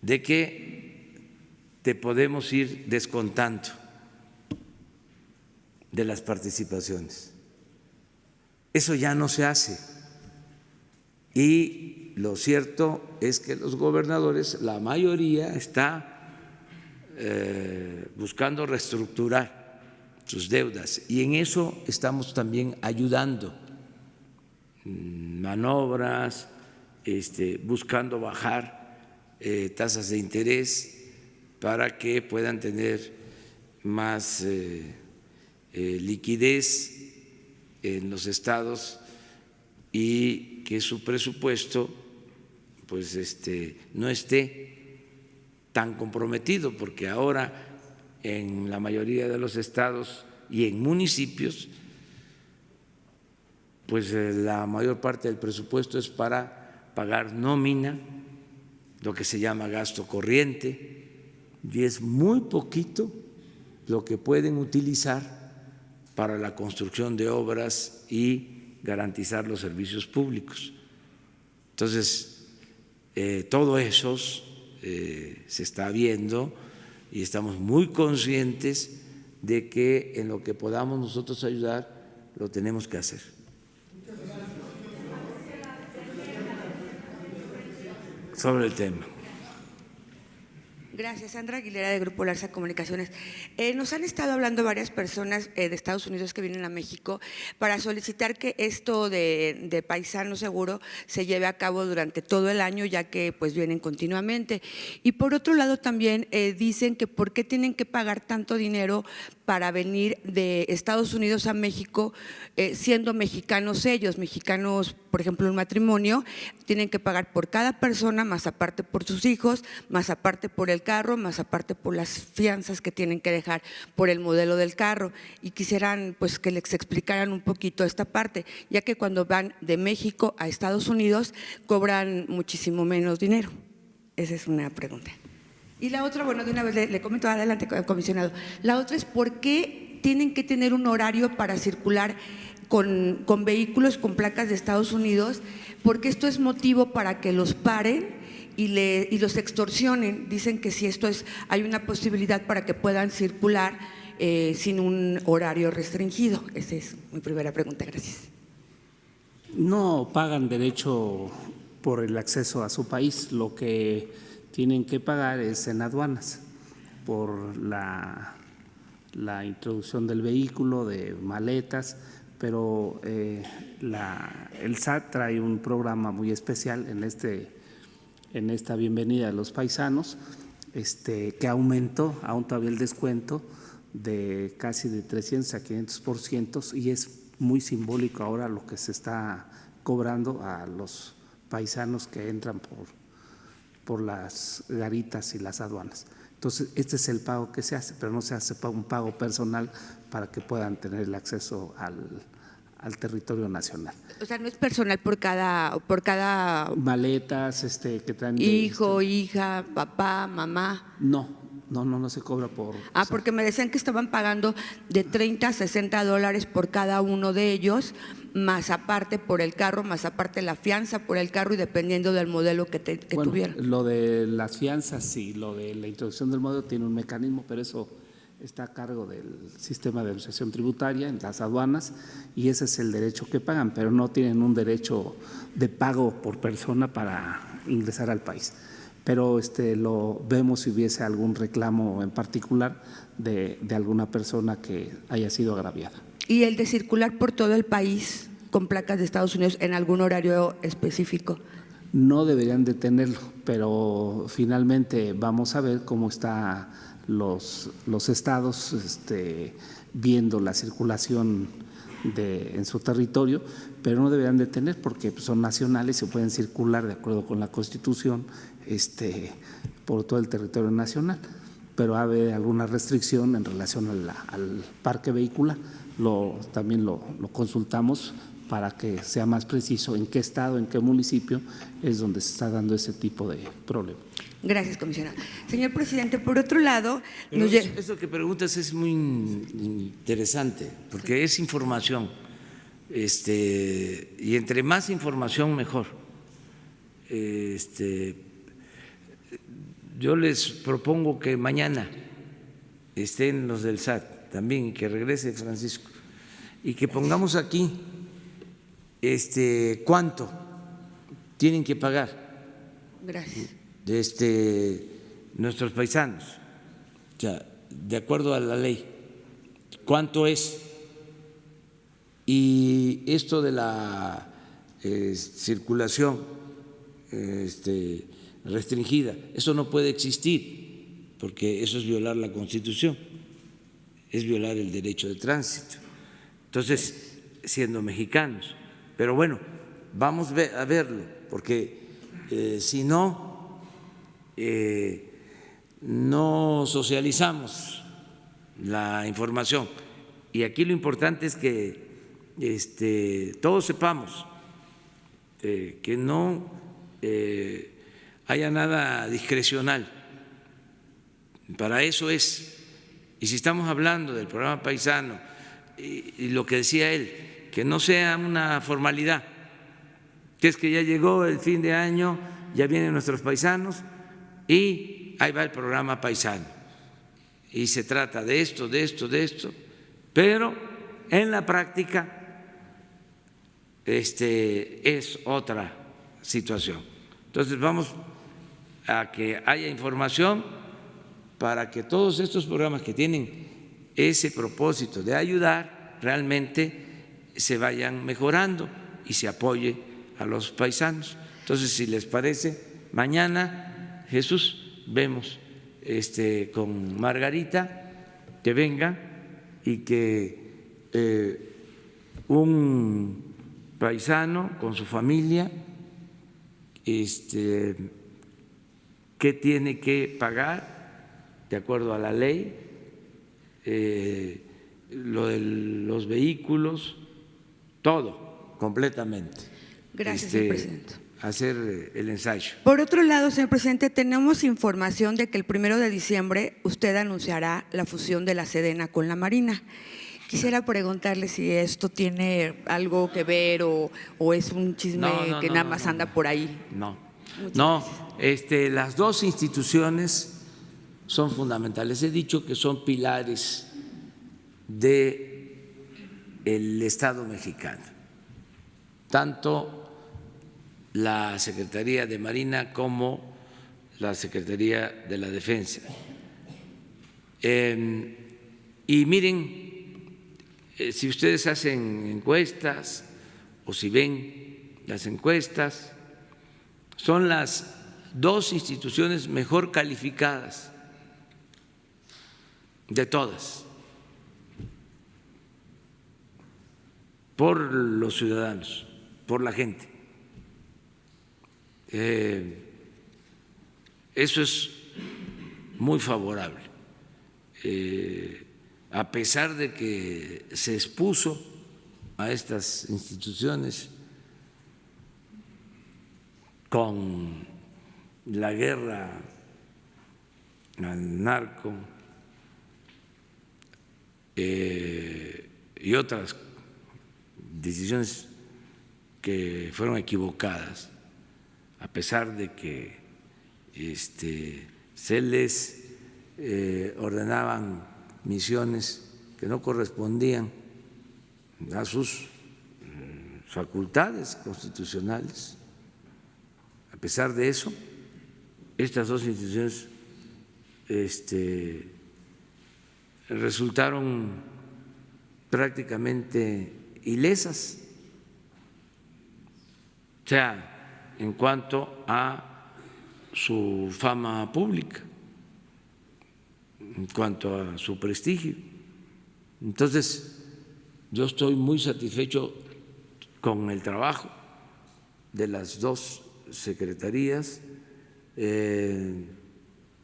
de que te podemos ir descontando de las participaciones. Eso ya no se hace. Y lo cierto es que los gobernadores, la mayoría, está buscando reestructurar sus deudas y en eso estamos también ayudando, manobras, buscando bajar tasas de interés para que puedan tener más liquidez en los estados y que su presupuesto pues no esté tan comprometido, porque ahora en la mayoría de los estados y en municipios pues la mayor parte del presupuesto es para pagar nómina, lo que se llama gasto corriente, y es muy poquito lo que pueden utilizar para la construcción de obras y garantizar los servicios públicos. Entonces, todo eso se está viendo y estamos muy conscientes de que en lo que podamos nosotros ayudar, lo tenemos que hacer. Sobre el tema. Gracias, Sandra Aguilera, de Grupo Larsa Comunicaciones. Nos han estado hablando varias personas de Estados Unidos que vienen a México para solicitar que esto de Paisano Seguro se lleve a cabo durante todo el año, ya que pues vienen continuamente. Y por otro lado también dicen que por qué tienen que pagar tanto dinero para venir de Estados Unidos a México, siendo mexicanos ellos, mexicanos, por ejemplo, un matrimonio, tienen que pagar por cada persona, más aparte por sus hijos, más aparte por el carro, más aparte por las fianzas que tienen que dejar por el modelo del carro. Y quisieran pues que les explicaran un poquito esta parte, ya que cuando van de México a Estados Unidos cobran muchísimo menos dinero. Esa es una pregunta. Y la otra, bueno, de una vez le comento, adelante, comisionado. La otra es ¿por qué tienen que tener un horario para circular con vehículos con placas de Estados Unidos? Porque esto es motivo para que los paren y los extorsionen. Dicen que si esto es, hay una posibilidad para que puedan circular sin un horario restringido. Esa es mi primera pregunta. Gracias. No pagan derecho por el acceso a su país. Lo que tienen que pagar es en aduanas por la introducción del vehículo, de maletas, pero el SAT trae un programa muy especial en esta bienvenida a los paisanos, que aumentó aún todavía el descuento de casi de 300 a 500%, y es muy simbólico ahora lo que se está cobrando a los paisanos que entran por las garitas y las aduanas. Entonces, este es el pago que se hace, pero no se hace un pago personal para que puedan tener el acceso al territorio nacional. O sea, no es personal por cada maletas que traen hijo, hija, papá, mamá. No se cobra por… Porque me decían que estaban pagando de 30 a 60 dólares por cada uno de ellos, más aparte por el carro, más aparte la fianza por el carro y dependiendo del modelo que tuvieran. Lo de las fianzas y lo de la introducción del modelo tiene un mecanismo, pero eso está a cargo del sistema de administración tributaria en las aduanas y ese es el derecho que pagan, pero no tienen un derecho de pago por persona para ingresar al país. Pero lo vemos si hubiese algún reclamo en particular de alguna persona que haya sido agraviada. ¿Y el de circular por todo el país con placas de Estados Unidos en algún horario específico? No deberían de tenerlo, pero finalmente vamos a ver cómo están los estados viendo la circulación en su territorio, pero no deberían de tener porque son nacionales y pueden circular de acuerdo con la Constitución por todo el territorio nacional. pero ha de alguna restricción en relación al parque vehicular. También lo consultamos para que sea más preciso en qué estado, en qué municipio es donde se está dando ese tipo de problema. Gracias, comisionado. Señor presidente, por otro lado… Eso que preguntas es muy interesante, porque es información, y entre más información mejor. Yo les propongo que mañana estén los del SAT también y que regrese Francisco y que pongamos aquí cuánto tienen que pagar. Gracias. Nuestros paisanos, o sea, de acuerdo a la ley, cuánto es. Y esto de la circulación restringida, eso no puede existir, porque eso es violar la Constitución, es violar el derecho de tránsito. Entonces, siendo mexicanos, pero bueno, vamos a verlo, porque si no, no socializamos la información. Y aquí lo importante es que todos sepamos que no haya nada discrecional. Para eso es. Y si estamos hablando del programa paisano y lo que decía él, que no sea una formalidad, que es que ya llegó el fin de año, ya vienen nuestros paisanos y ahí va el programa paisano. Y se trata de esto, pero en la práctica es otra situación. Entonces vamos a que haya información para que todos estos programas que tienen ese propósito de ayudar realmente se vayan mejorando y se apoye a los paisanos. Entonces, si les parece, mañana, Jesús, vemos con Margarita que venga y que un paisano con su familia qué tiene que pagar de acuerdo a la ley, lo de los vehículos, todo completamente. Gracias, señor presidente. Hacer el ensayo. Por otro lado, señor presidente, tenemos información de que el 1 de diciembre usted anunciará la fusión de la Sedena con la Marina. Quisiera preguntarle si esto tiene algo que ver o es un chisme que nada más anda por ahí. No, las dos instituciones son fundamentales. He dicho que son pilares del Estado mexicano, tanto la Secretaría de Marina como la Secretaría de la Defensa. Y miren, si ustedes hacen encuestas o si ven las encuestas, son las dos instituciones mejor calificadas de todas por los ciudadanos, por la gente. Eso es muy favorable. A pesar de que se expuso a estas instituciones con la guerra al narco y otras decisiones que fueron equivocadas, a pesar de que se les ordenaban misiones que no correspondían a sus facultades constitucionales. A pesar de eso, estas dos instituciones resultaron prácticamente ilesas, o sea, en cuanto a su fama pública, en cuanto a su prestigio. Entonces, yo estoy muy satisfecho con el trabajo de las dos secretarías,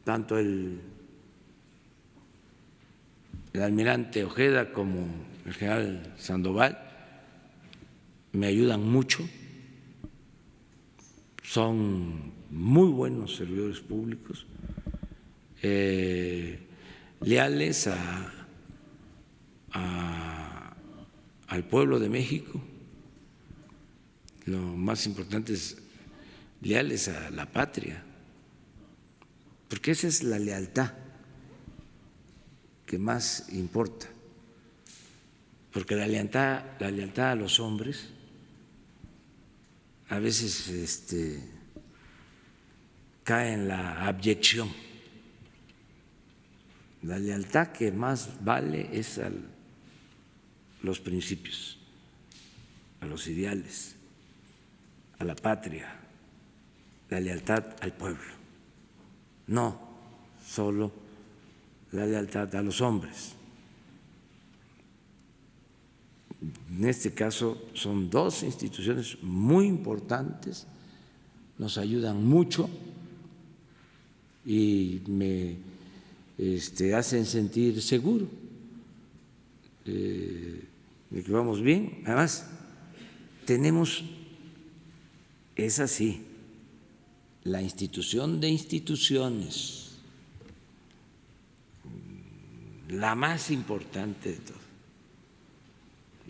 tanto el el almirante Ojeda como el general Sandoval me ayudan mucho, son muy buenos servidores públicos, leales al pueblo de México. Lo más importante es leales a la patria, porque esa es la lealtad que más importa, porque la lealtad a los hombres a veces cae en la abyección. La lealtad que más vale es a los principios, a los ideales, a la patria, la lealtad al pueblo, no solo la lealtad a los hombres. En este caso son dos instituciones muy importantes, nos ayudan mucho y me hacen sentir seguro de que vamos bien. Además, tenemos, es así, la institución de instituciones, la más importante de todas,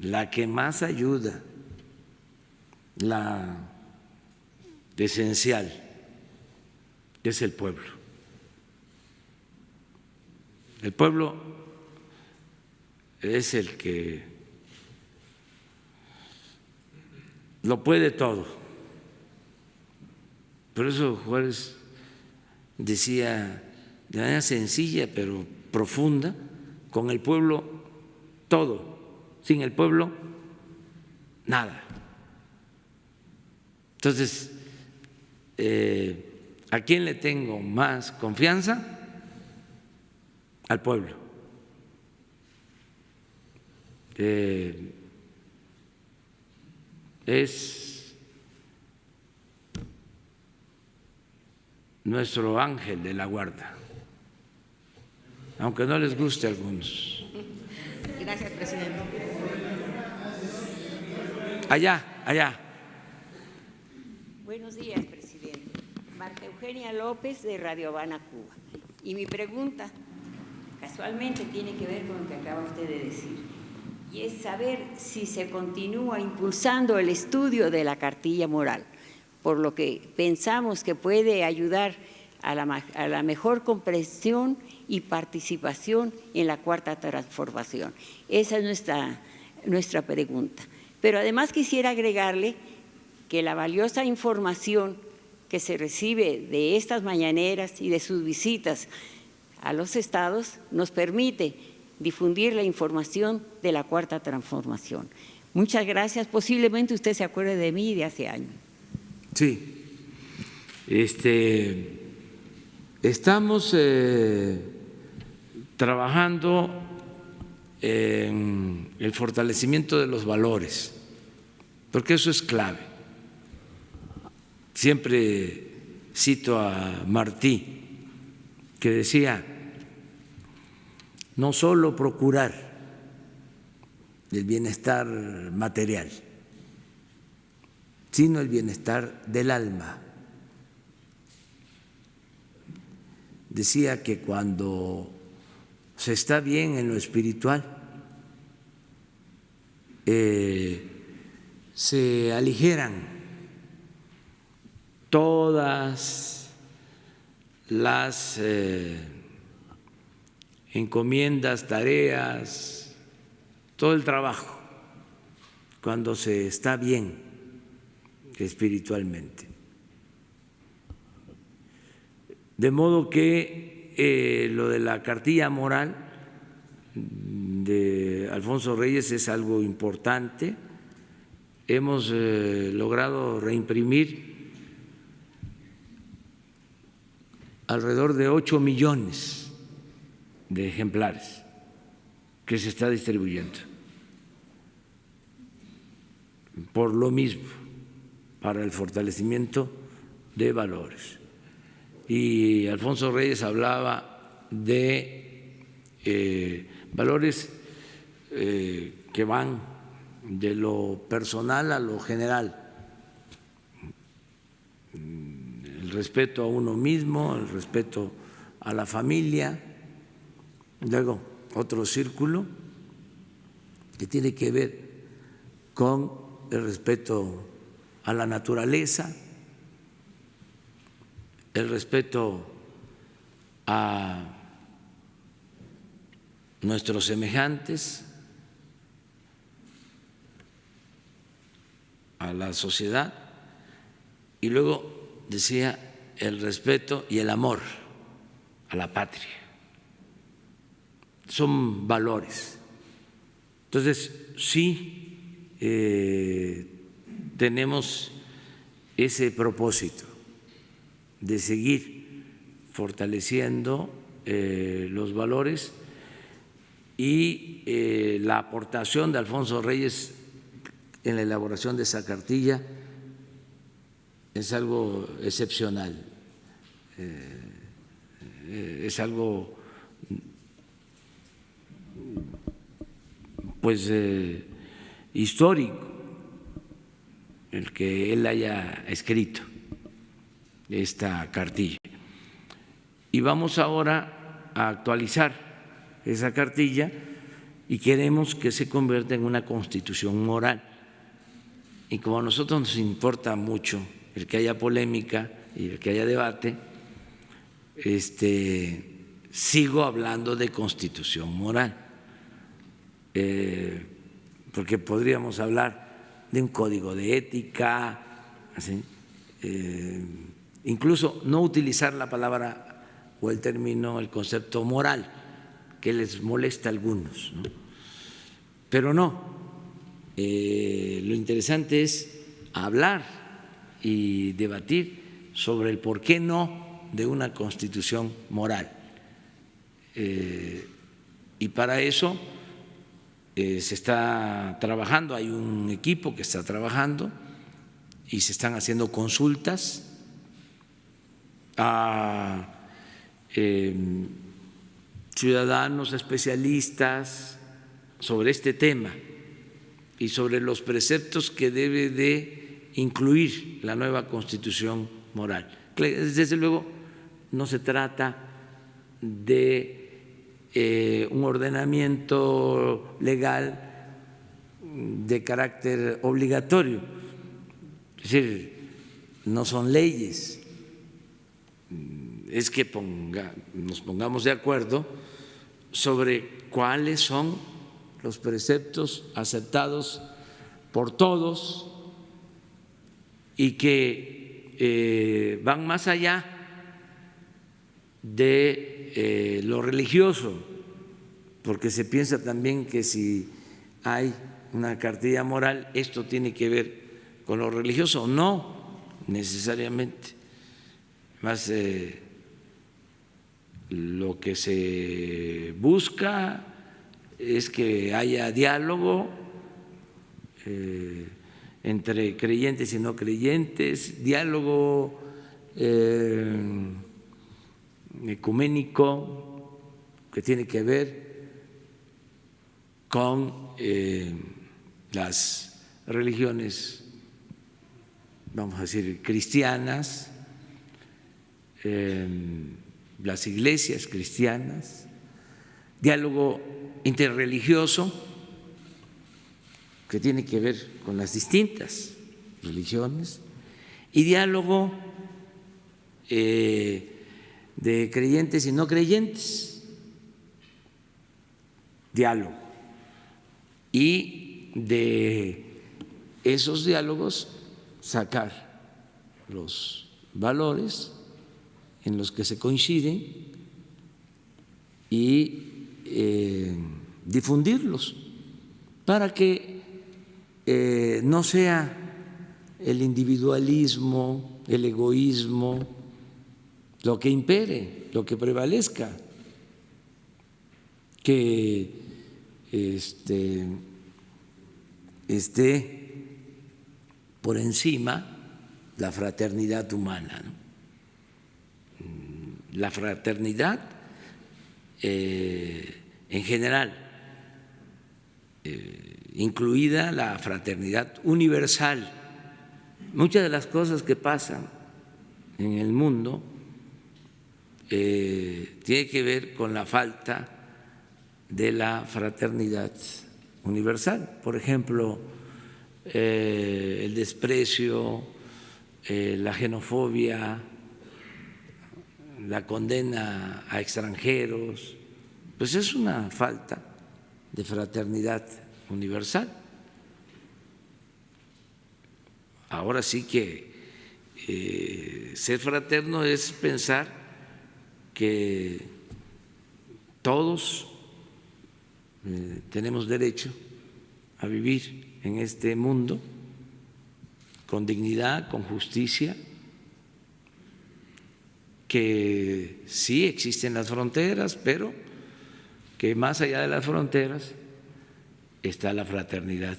la que más ayuda, la esencial, es el pueblo. El pueblo es el que lo puede todo. Por eso Juárez decía de manera sencilla pero profunda, con el pueblo todo, sin el pueblo nada. Entonces, ¿a quién le tengo más confianza? Al pueblo. Es nuestro ángel de la guarda, aunque no les guste a algunos. Gracias, presidente. Allá. Buenos días, presidente. Marta Eugenia López, de Radio Habana, Cuba. Y mi pregunta, casualmente, tiene que ver con lo que acaba usted de decir, y es saber si se continúa impulsando el estudio de la cartilla moral, por lo que pensamos que puede ayudar a la mejor comprensión y participación en la cuarta transformación. Esa es nuestra pregunta. Pero además quisiera agregarle que la valiosa información que se recibe de estas mañaneras y de sus visitas a los estados nos permite difundir la información de la cuarta transformación. Muchas gracias. Posiblemente usted se acuerde de mí de hace años. Sí. Estamos trabajando en el fortalecimiento de los valores, porque eso es clave. Siempre cito a Martí, que decía, no solo procurar el bienestar material, sino el bienestar del alma. Decía que cuando se está bien en lo espiritual, se aligeran todas las encomiendas, tareas, todo el trabajo, cuando se está bien espiritualmente. De modo que lo de la cartilla moral de Alfonso Reyes es algo importante. Hemos logrado reimprimir alrededor de 8 millones de ejemplares que se está distribuyendo. Por lo mismo, para el fortalecimiento de valores. Y Alfonso Reyes hablaba de valores que van de lo personal a lo general. El respeto a uno mismo, el respeto a la familia. Luego, otro círculo que tiene que ver con el respeto a la naturaleza, el respeto a nuestros semejantes, a la sociedad, y luego decía el respeto y el amor a la patria. Son valores. Entonces, sí tenemos ese propósito de seguir fortaleciendo los valores, y la aportación de Alfonso Reyes en la elaboración de esa cartilla es algo excepcional, es algo pues histórico el que él haya escrito esta cartilla. Y vamos ahora a actualizar esa cartilla y queremos que se convierta en una constitución moral. Y como a nosotros nos importa mucho el que haya polémica y el que haya debate, sigo hablando de constitución moral, porque podríamos hablar de un código de ética, ¿sí? Incluso no utilizar la palabra o el término, el concepto moral, que les molesta a algunos, ¿no? Pero no, lo interesante es hablar y debatir sobre el por qué no de una constitución moral. Y para eso se está trabajando, hay un equipo que está trabajando y se están haciendo consultas a ciudadanos especialistas sobre este tema y sobre los preceptos que debe de incluir la nueva constitución moral. Desde luego no se trata de un ordenamiento legal de carácter obligatorio, es decir, no son leyes, es que nos pongamos de acuerdo sobre cuáles son los preceptos aceptados por todos y que van más allá de lo religioso, porque se piensa también que si hay una cartilla moral, esto tiene que ver con lo religioso. No necesariamente, más lo que se busca es que haya diálogo entre creyentes y no creyentes, diálogo ecuménico que tiene que ver con las religiones, vamos a decir, cristianas, las iglesias cristianas, diálogo interreligioso que tiene que ver con las distintas religiones, y diálogo de creyentes y no creyentes, diálogo, y de esos diálogos sacar los valores en los que se coinciden y difundirlos para que no sea el individualismo, el egoísmo lo que impere, lo que prevalezca, que esté por encima la fraternidad humana, ¿no? La fraternidad en general, incluida la fraternidad universal. Muchas de las cosas que pasan en el mundo tiene que ver con la falta de la fraternidad universal. Por ejemplo, el desprecio, la xenofobia, la condena a extranjeros, pues es una falta de fraternidad universal. Ahora sí que ser fraterno es pensar que todos tenemos derecho a vivir en este mundo con dignidad, con justicia, que sí existen las fronteras, pero que más allá de las fronteras está la fraternidad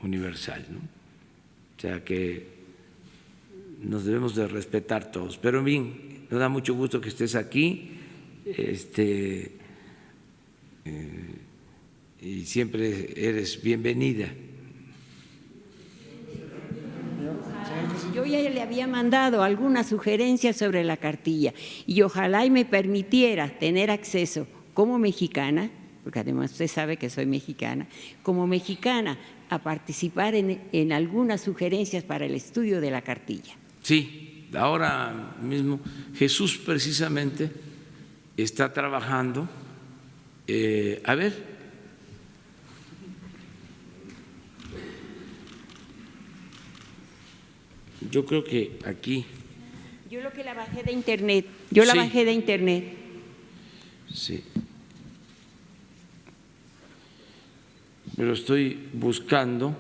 universal, ¿no? O sea que nos debemos de respetar todos. Pero bien, nos da mucho gusto que estés aquí, y siempre eres bienvenida. Yo ya le había mandado algunas sugerencias sobre la cartilla y ojalá y me permitiera tener acceso como mexicana, porque además usted sabe que soy mexicana, como mexicana a participar en algunas sugerencias para el estudio de la cartilla. Sí, ahora mismo Jesús precisamente está trabajando. A ver. Yo creo que aquí. Yo lo que la bajé de internet. Yo la bajé de internet. Sí. Pero estoy buscando.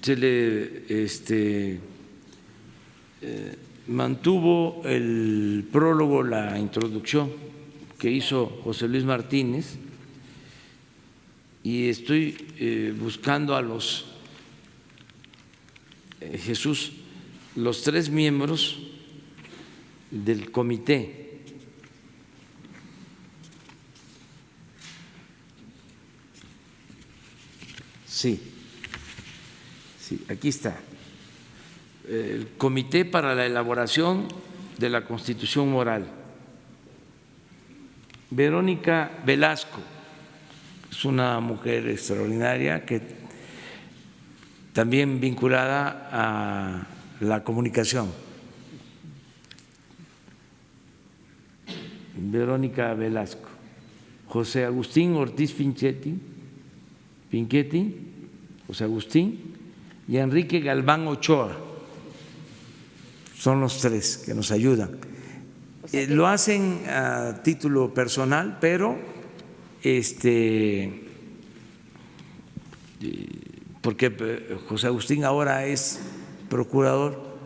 Se le mantuvo el prólogo, la introducción que hizo José Luis Martínez, y estoy buscando a los Jesús, los 3 miembros del comité. Sí, aquí está. El Comité para la Elaboración de la Constitución Moral. Verónica Velasco es una mujer extraordinaria que también vinculada a la comunicación. Verónica Velasco. José Agustín Ortiz Pinchetti, José Agustín, y Enrique Galván Ochoa. Son los 3 que nos ayudan. Lo hacen a título personal, pero porque José Agustín ahora es procurador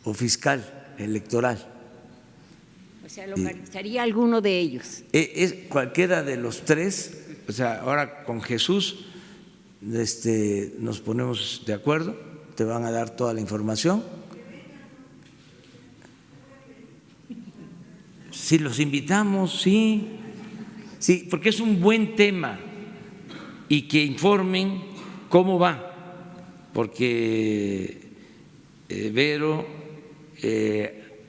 o fiscal electoral. O sea, localizaría alguno de ellos. Es cualquiera de los 3. O sea, ahora con Jesús nos ponemos de acuerdo, te van a dar toda la información. Si los invitamos, sí, porque es un buen tema, y que informen cómo va, porque Vero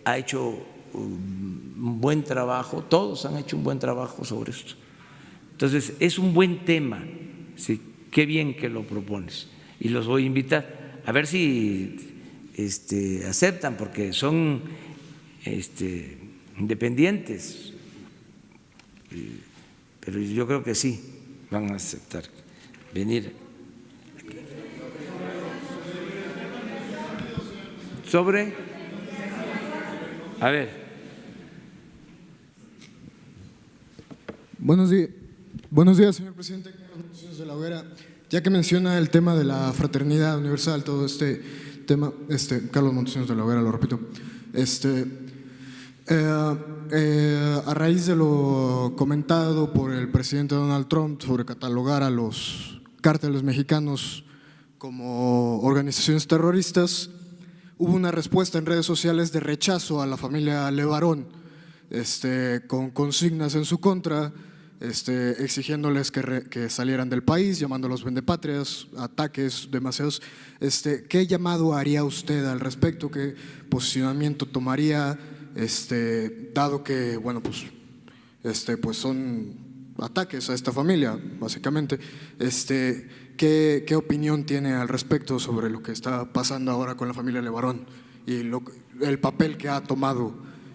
ha hecho un buen trabajo, todos han hecho un buen trabajo sobre esto. Entonces, es un buen tema, sí, qué bien que lo propones, y los voy a invitar a ver si aceptan, porque son independientes, pero yo creo que sí van a aceptar venir. Sobre, a ver. Buenos días, señor presidente. Carlos Montesinos de la Hoguera. Ya que menciona el tema de la fraternidad universal, todo este tema, Carlos Montesinos de la Hoguera, lo repito, a raíz de lo comentado por el presidente Donald Trump sobre catalogar a los cárteles mexicanos como organizaciones terroristas, hubo una respuesta en redes sociales de rechazo a la familia Levarón, con consignas en su contra, exigiéndoles que salieran del país, llamándolos vendepatrias, ataques demasiados. ¿Qué llamado haría usted al respecto? ¿Qué posicionamiento tomaría, dado que, bueno, pues son ataques a esta familia, básicamente? ¿Qué opinión tiene al respecto sobre lo que está pasando ahora con la familia Levarón y el papel que ha tomado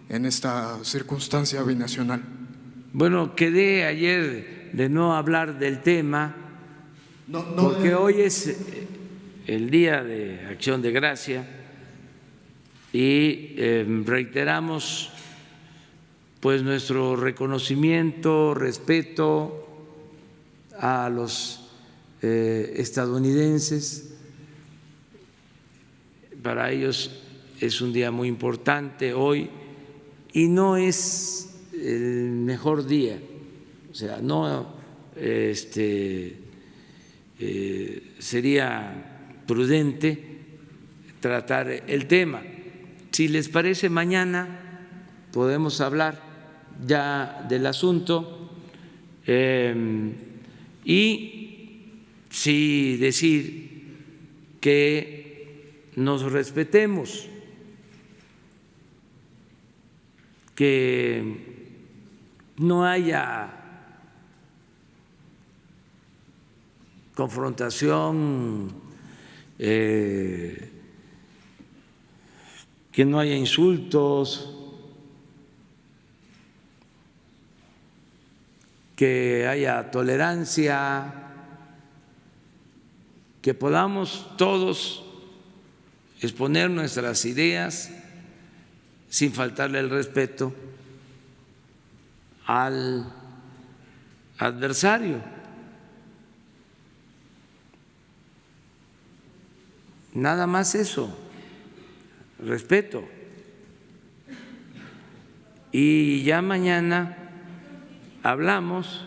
en esta circunstancia binacional? Bueno, quedé ayer de no hablar del tema porque hoy es el Día de Acción de Gracia y reiteramos pues nuestro reconocimiento, respeto a los estadounidenses. Para ellos es un día muy importante hoy y no es el mejor día, o sea, no sería prudente tratar el tema. Si les parece, mañana podemos hablar ya del asunto y sí decir que nos respetemos, que no haya confrontación, que no haya insultos, que haya tolerancia, que podamos todos exponer nuestras ideas sin faltarle el respeto al adversario. Nada más eso, respeto. Y ya mañana hablamos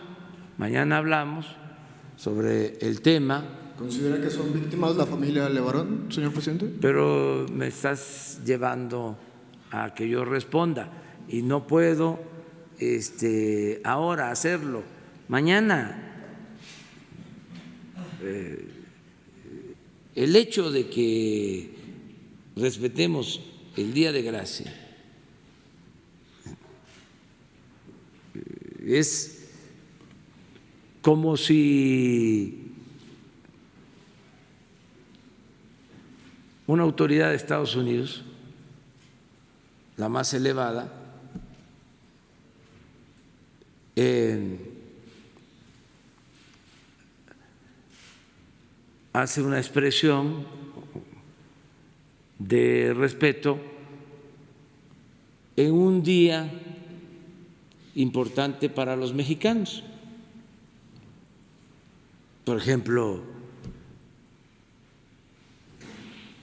sobre el tema. ¿Considera que son víctimas la familia Levarón, señor presidente? Pero me estás llevando a que yo responda y no puedo ahora hacerlo. Mañana el hecho de que respetemos el Día de Gracia es como si una autoridad de Estados Unidos, la más elevada, hace una expresión de respeto en un día importante para los mexicanos. Por ejemplo,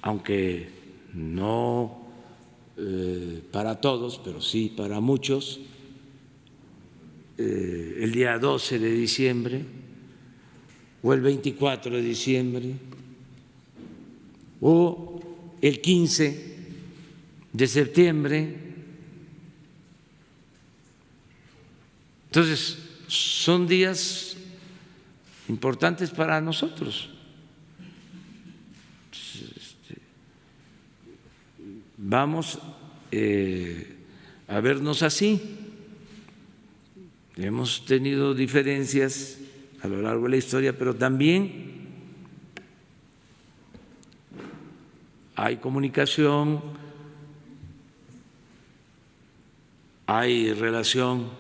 aunque no para todos, pero sí para muchos, el día 12 de diciembre o el 24 de diciembre o el 15 de septiembre. Entonces, son días importantes para nosotros. Vamos a vernos así. Hemos tenido diferencias a lo largo de la historia, pero también hay comunicación, hay relación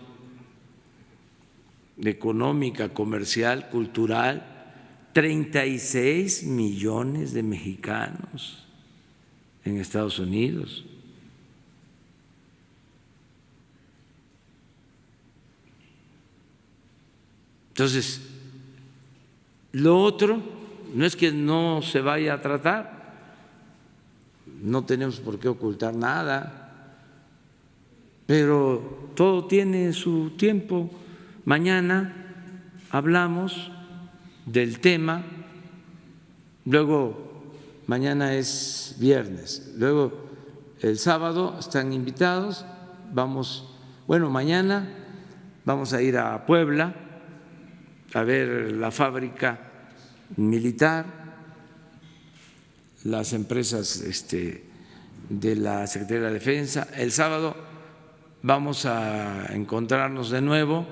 económica, comercial, cultural. 36 millones de mexicanos en Estados Unidos. Entonces, lo otro no es que no se vaya a tratar, no tenemos por qué ocultar nada, pero todo tiene su tiempo. Mañana hablamos del tema, luego mañana es viernes. Luego, el sábado están invitados. Mañana vamos a ir a Puebla a ver la fábrica militar, las empresas de la Secretaría de la Defensa. El sábado vamos a encontrarnos de nuevo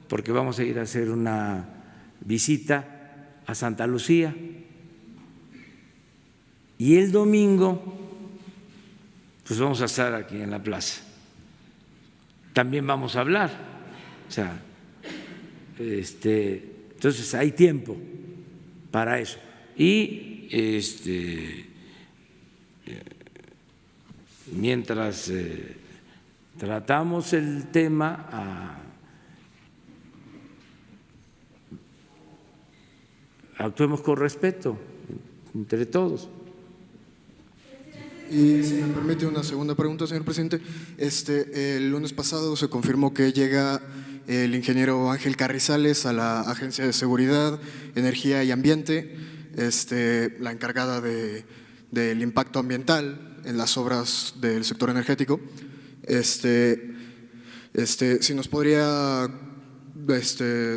porque vamos a ir a hacer una visita a Santa Lucía. Y el domingo, pues vamos a estar aquí en la plaza. También vamos a hablar. O sea, entonces hay tiempo para eso. Y mientras tratamos el tema, actuemos con respeto entre todos. Y si me permite una segunda pregunta, señor presidente. El lunes pasado se confirmó que llega el ingeniero Ángel Carrizales a la Agencia de Seguridad, Energía y Ambiente, la encargada del impacto ambiental en las obras del sector energético. Si nos podría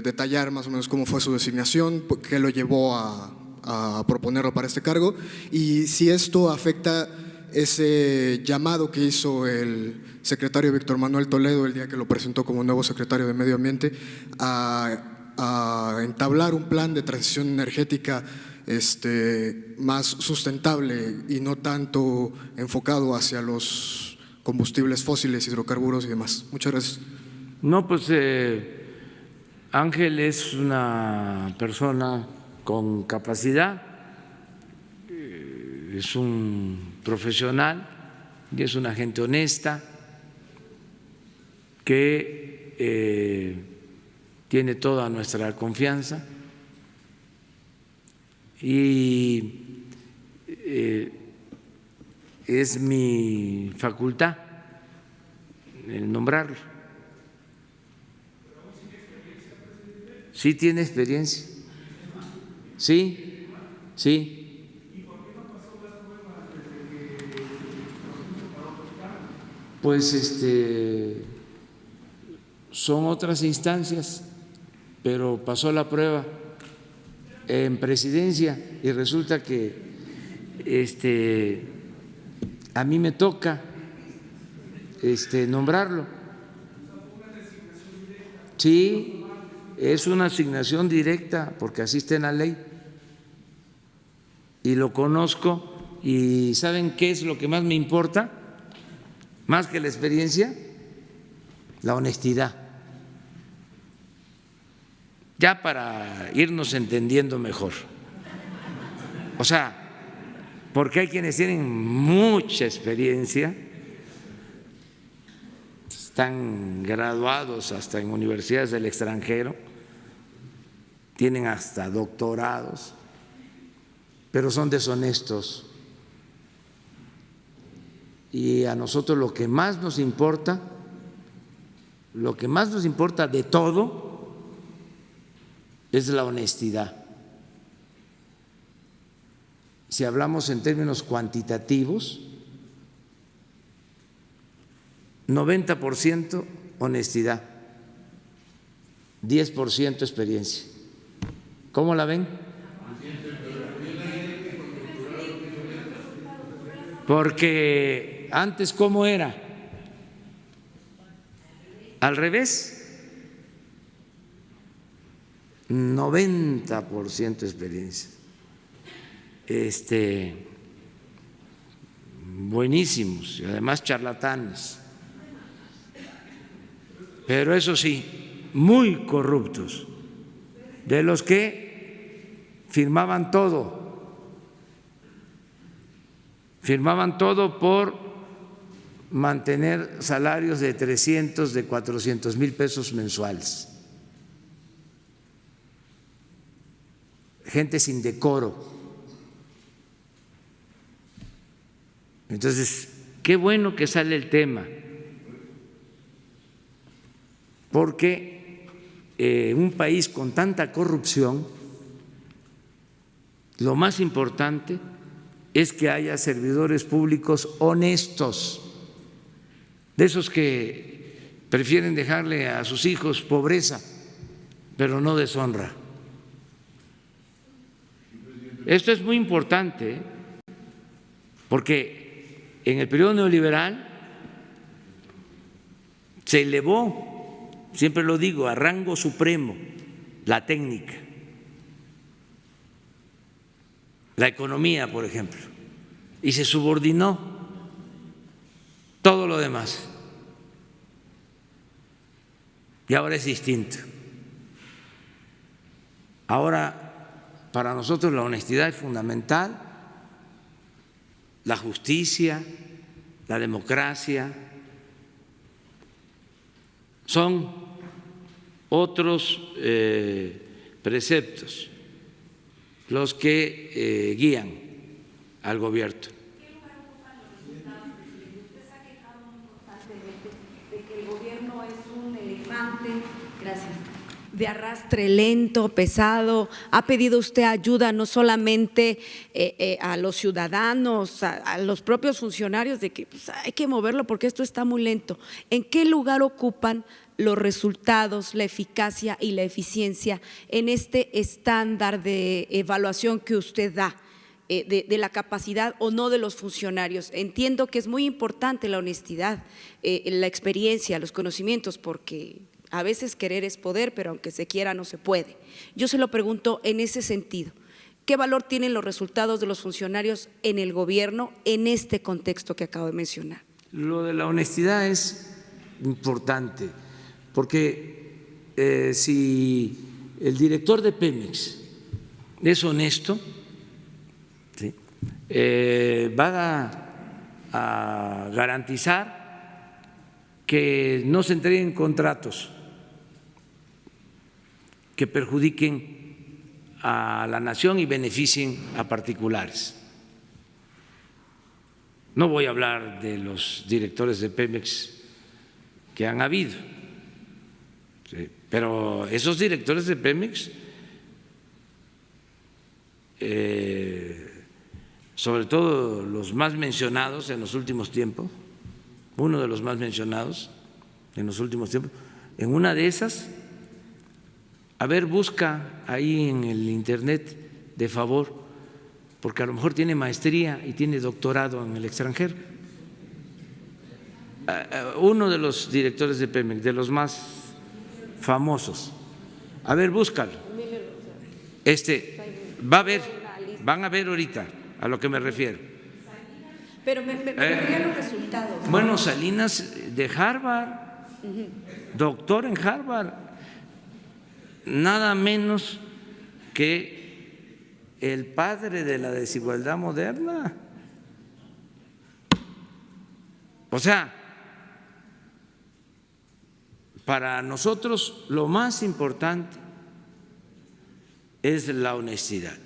detallar más o menos cómo fue su designación, qué lo llevó a proponerlo para este cargo, y si esto afecta ese llamado que hizo el secretario Víctor Manuel Toledo el día que lo presentó como nuevo secretario de Medio Ambiente a entablar un plan de transición energética más sustentable y no tanto enfocado hacia los combustibles fósiles, hidrocarburos y demás. Muchas gracias. No, pues Ángel es una persona con capacidad, es un profesional y es una gente honesta que tiene toda nuestra confianza y es mi facultad el nombrarlo. Sí tiene experiencia. Sí, sí. Pues son otras instancias, pero pasó la prueba en presidencia y resulta que a mí me toca nombrarlo. Sí, es una asignación directa porque así está en la ley y lo conozco. ¿Y saben qué es lo que más me importa? Más que la experiencia, la honestidad. Ya para irnos entendiendo mejor. O sea, porque hay quienes tienen mucha experiencia, están graduados hasta en universidades del extranjero, tienen hasta doctorados, pero son deshonestos. Y a nosotros lo que más nos importa de todo es la honestidad. Si hablamos en términos cuantitativos, 90% honestidad, 10% experiencia. ¿Cómo la ven? Porque antes, ¿cómo era? Al revés, 90% experiencia. Buenísimos y además charlatanes. Pero eso sí, muy corruptos, de los que firmaban todo por mantener salarios de 300, de 400,000 pesos mensuales. Gente sin decoro. Entonces, qué bueno que sale el tema, porque en un país con tanta corrupción, lo más importante es que haya servidores públicos honestos, de esos que prefieren dejarle a sus hijos pobreza, pero no deshonra. Esto es muy importante, porque en el periodo neoliberal se elevó, siempre lo digo, a rango supremo la técnica, la economía, por ejemplo, y se subordinó todo lo demás. Y ahora es distinto. Ahora, para nosotros la honestidad es fundamental, la justicia, la democracia, son otros preceptos los que guían al gobierno. ¿Qué lugar ocupan los resultados, presidente? Usted se ha quejado muy constantemente de que el gobierno es un elefante, gracias, de arrastre lento, pesado. Ha pedido usted ayuda no solamente a los ciudadanos, a los propios funcionarios, de que pues, hay que moverlo porque esto está muy lento. ¿En qué lugar ocupan los resultados, la eficacia y la eficiencia en este estándar de evaluación que usted da de la capacidad o no de los funcionarios? Entiendo que es muy importante la honestidad, la experiencia, los conocimientos, porque a veces querer es poder, pero aunque se quiera no se puede. Yo se lo pregunto en ese sentido. ¿Qué valor tienen los resultados de los funcionarios en el gobierno en este contexto que acabo de mencionar? Lo de la honestidad es importante, porque si el director de Pemex es honesto, ¿sí?, va a garantizar que no se entreguen contratos que perjudiquen a la nación y beneficien a particulares. No voy a hablar de los directores de Pemex que han habido, sí, pero esos directores de Pemex, sobre todo los más mencionados en los últimos tiempos, uno de los más mencionados en los últimos tiempos, en una de esas, a ver, busca ahí en el internet, de favor, porque a lo mejor tiene maestría y tiene doctorado en el extranjero. Uno de los directores de Pemex, de los más famosos, a ver, búscalo. Va a ver, van a ver ahorita a lo que me refiero. Pero me refiero a los resultados. Bueno, Salinas de Harvard, doctor en Harvard, nada menos que el padre de la desigualdad moderna. O sea, para nosotros lo más importante es la honestidad.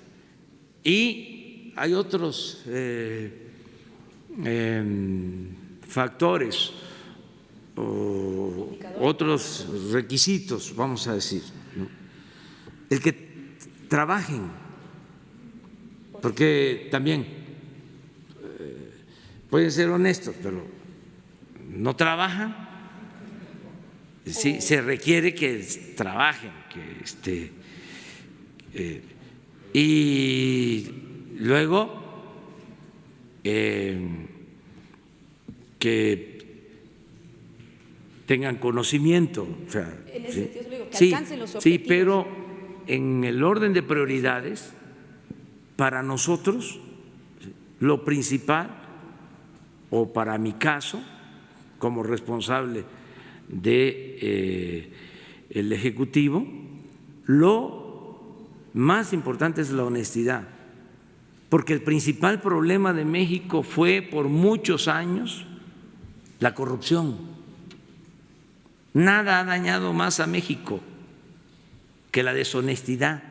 Y hay otros factores o otros requisitos, vamos a decir, ¿no? El que trabajen, porque también pueden ser honestos, pero no trabajan. Sí, se requiere que trabajen, y luego que tengan conocimiento, o sea, en ese sentido, digo, que sí, alcancen los sí, objetivos. pero en el orden de prioridades, para nosotros lo principal, o para mi caso, como responsable del Ejecutivo, lo más importante es la honestidad, porque el principal problema de México fue por muchos años la corrupción. Nada ha dañado más a México que la deshonestidad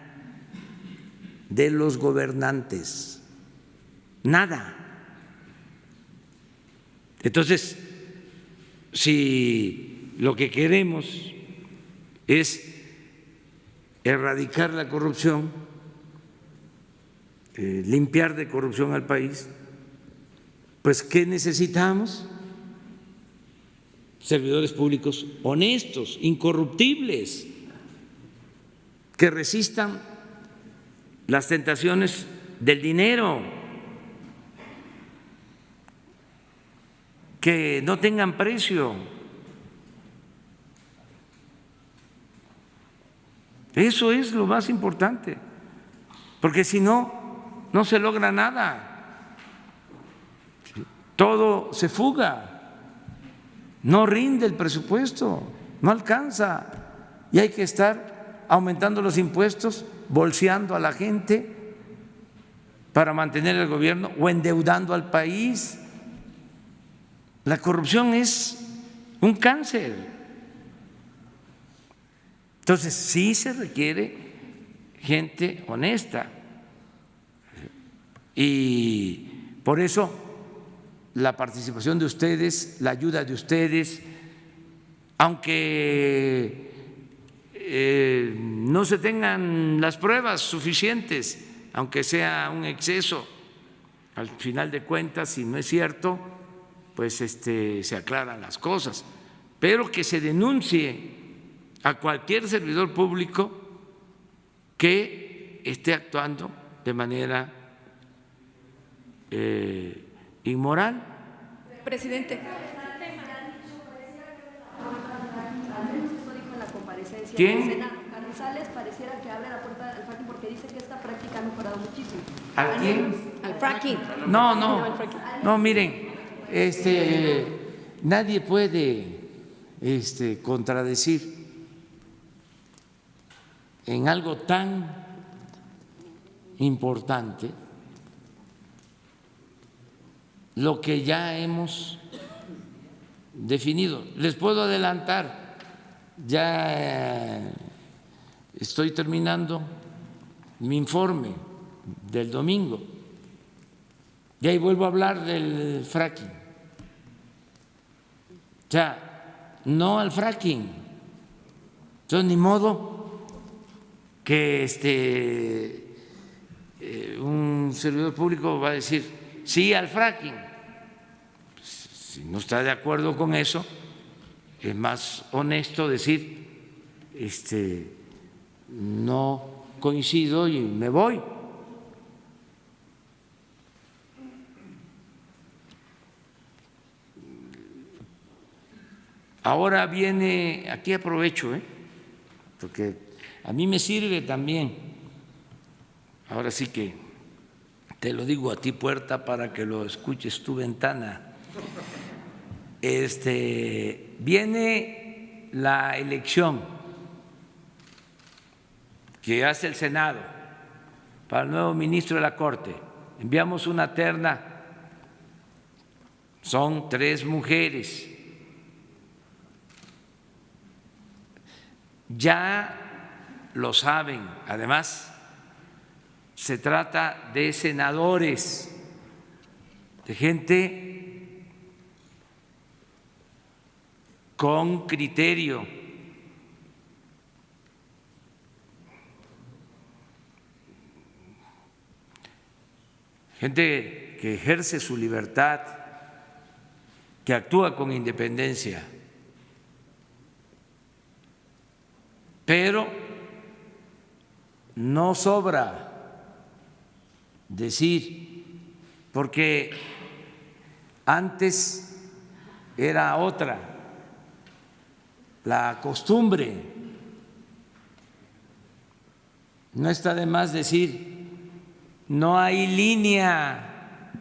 de los gobernantes. Nada. Entonces, si lo que queremos es erradicar la corrupción, limpiar de corrupción al país, pues ¿qué necesitamos? Servidores públicos honestos, incorruptibles, que resistan las tentaciones del dinero, que no tengan precio. Eso es lo más importante, porque si no, no se logra nada. Todo se fuga, no rinde el presupuesto, no alcanza y hay que estar aumentando los impuestos, bolseando a la gente para mantener el gobierno o endeudando al país. La corrupción es un cáncer. Entonces, sí se requiere gente honesta y por eso la participación de ustedes, la ayuda de ustedes, aunque no se tengan las pruebas suficientes, aunque sea un exceso, al final de cuentas, si no es cierto, pues se aclaran las cosas, pero que se denuncie a cualquier servidor público que esté actuando de manera inmoral. Presidente. ¿Quién? Carrizales pareciera que abre la puerta al fracking porque dice que esta práctica ha mejorado muchísimo. ¿A quién? Al fracking. No, miren, nadie puede contradecir en algo tan importante lo que ya hemos definido. Les puedo adelantar, ya estoy terminando mi informe del domingo y ahí vuelvo a hablar del fracking. O sea, no al fracking. Entonces, ni modo que un servidor público va a decir sí al fracking. Si no está de acuerdo con eso, es más honesto decir no coincido y me voy. Ahora viene, aquí aprovecho, porque a mí me sirve también, ahora sí que te lo digo a ti, puerta, para que lo escuches tu ventana. Viene la elección que hace el Senado para el nuevo ministro de la Corte. Enviamos una terna, son 3 mujeres. Ya lo saben, además se trata de senadores, de gente con criterio, gente que ejerce su libertad, que actúa con independencia. Pero no sobra decir, porque antes era otra la costumbre. No está de más decir, no hay línea,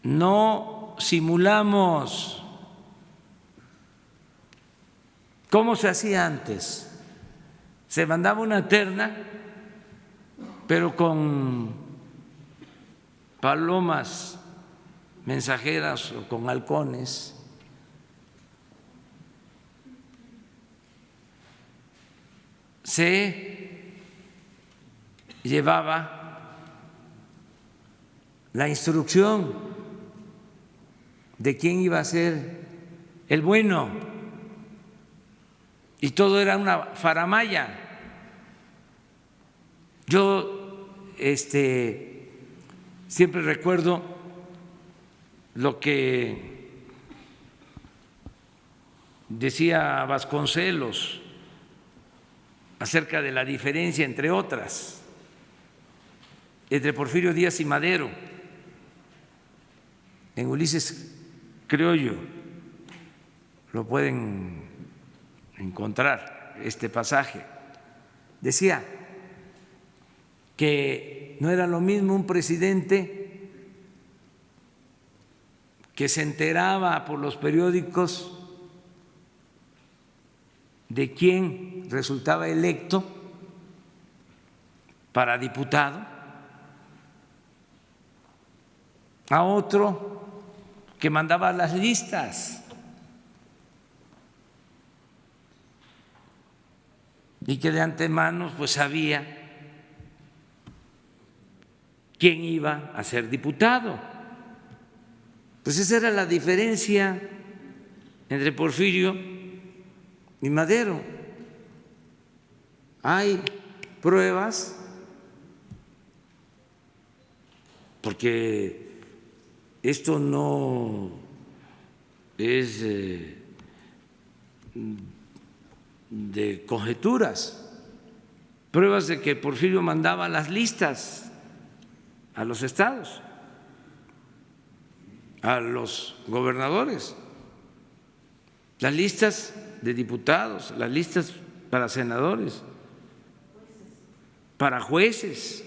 no simulamos. ¿Cómo se hacía antes? Se mandaba una terna, pero con palomas mensajeras o con halcones. Se llevaba la instrucción de quién iba a ser el bueno. Y todo era una faramalla. Yo siempre recuerdo lo que decía Vasconcelos acerca de la diferencia, entre otras, entre Porfirio Díaz y Madero. En Ulises Criollo lo pueden encontrar este pasaje. Decía que no era lo mismo un presidente que se enteraba por los periódicos de quién resultaba electo para diputado, a otro que mandaba las listas y que de antemano pues sabía quién iba a ser diputado. Pues esa era la diferencia entre Porfirio y Madero. Hay pruebas, porque esto no es de conjeturas, pruebas de que Porfirio mandaba las listas a los estados, a los gobernadores, las listas de diputados, las listas para senadores, para jueces.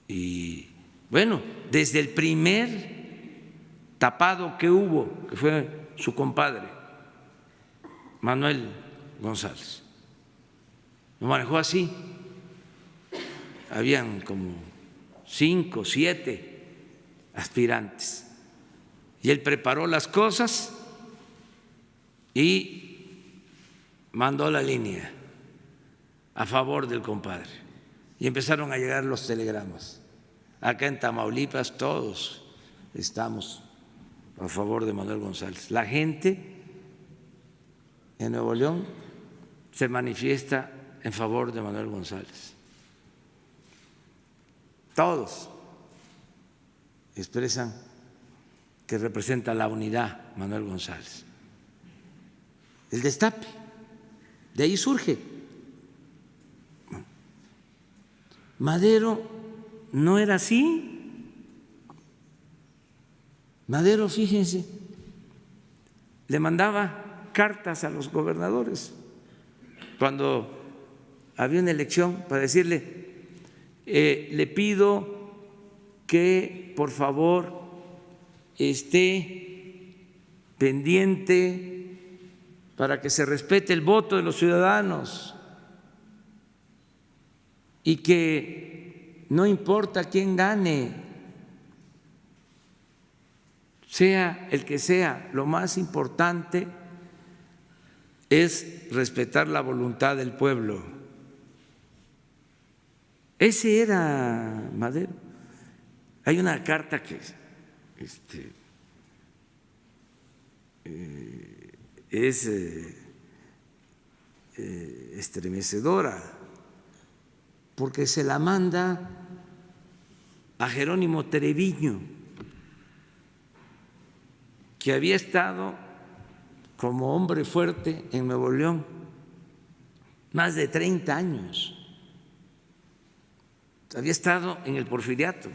Y bueno, desde el primer tapado que hubo, que fue su compadre, Manuel González, lo manejó así. Habían como 5, 7 aspirantes y él preparó las cosas y mandó la línea a favor del compadre y empezaron a llegar los telegramas. Acá en Tamaulipas todos estamos a favor de Manuel González. La gente en Nuevo León se manifiesta en favor de Manuel González. Todos expresan que representa la unidad Manuel González. El destape, de ahí surge. Madero no era así. Madero, fíjense, le mandaba cartas a los gobernadores cuando había una elección para decirle: le pido que por favor esté pendiente para que se respete el voto de los ciudadanos y que no importa quién gane, sea el que sea, lo más importante es respetar la voluntad del pueblo. Ese era Madero. Hay una carta que es estremecedora, porque se la manda a Jerónimo Treviño, que había estado como hombre fuerte en Nuevo León más de 30 años. Había estado en el Porfiriato.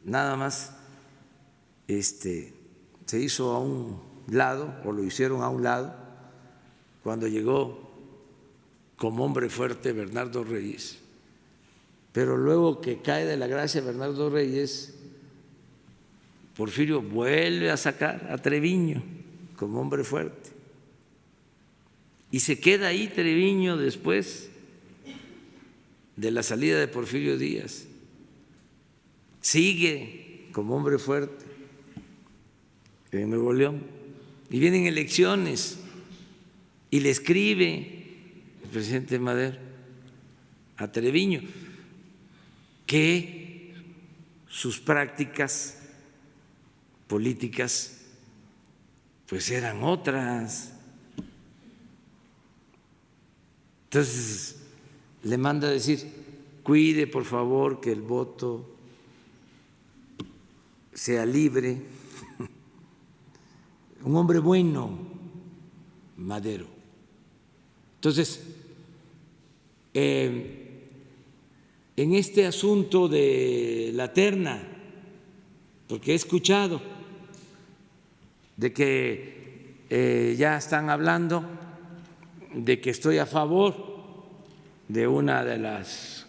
Nada más se hizo a un lado, o lo hicieron a un lado, cuando llegó como hombre fuerte Bernardo Reyes. Pero luego que cae de la gracia Bernardo Reyes, Porfirio vuelve a sacar a Treviño como hombre fuerte. Y se queda ahí Treviño después de la salida de Porfirio Díaz. Sigue como hombre fuerte en Nuevo León. Y vienen elecciones y le escribe el presidente Madero a Treviño que sus prácticas políticas pues eran otras, Entonces le manda a decir, cuide por favor que el voto sea libre. Un hombre bueno, Madero. Entonces, en este asunto de la terna, porque he escuchado de que ya están hablando de que estoy a favor de una de las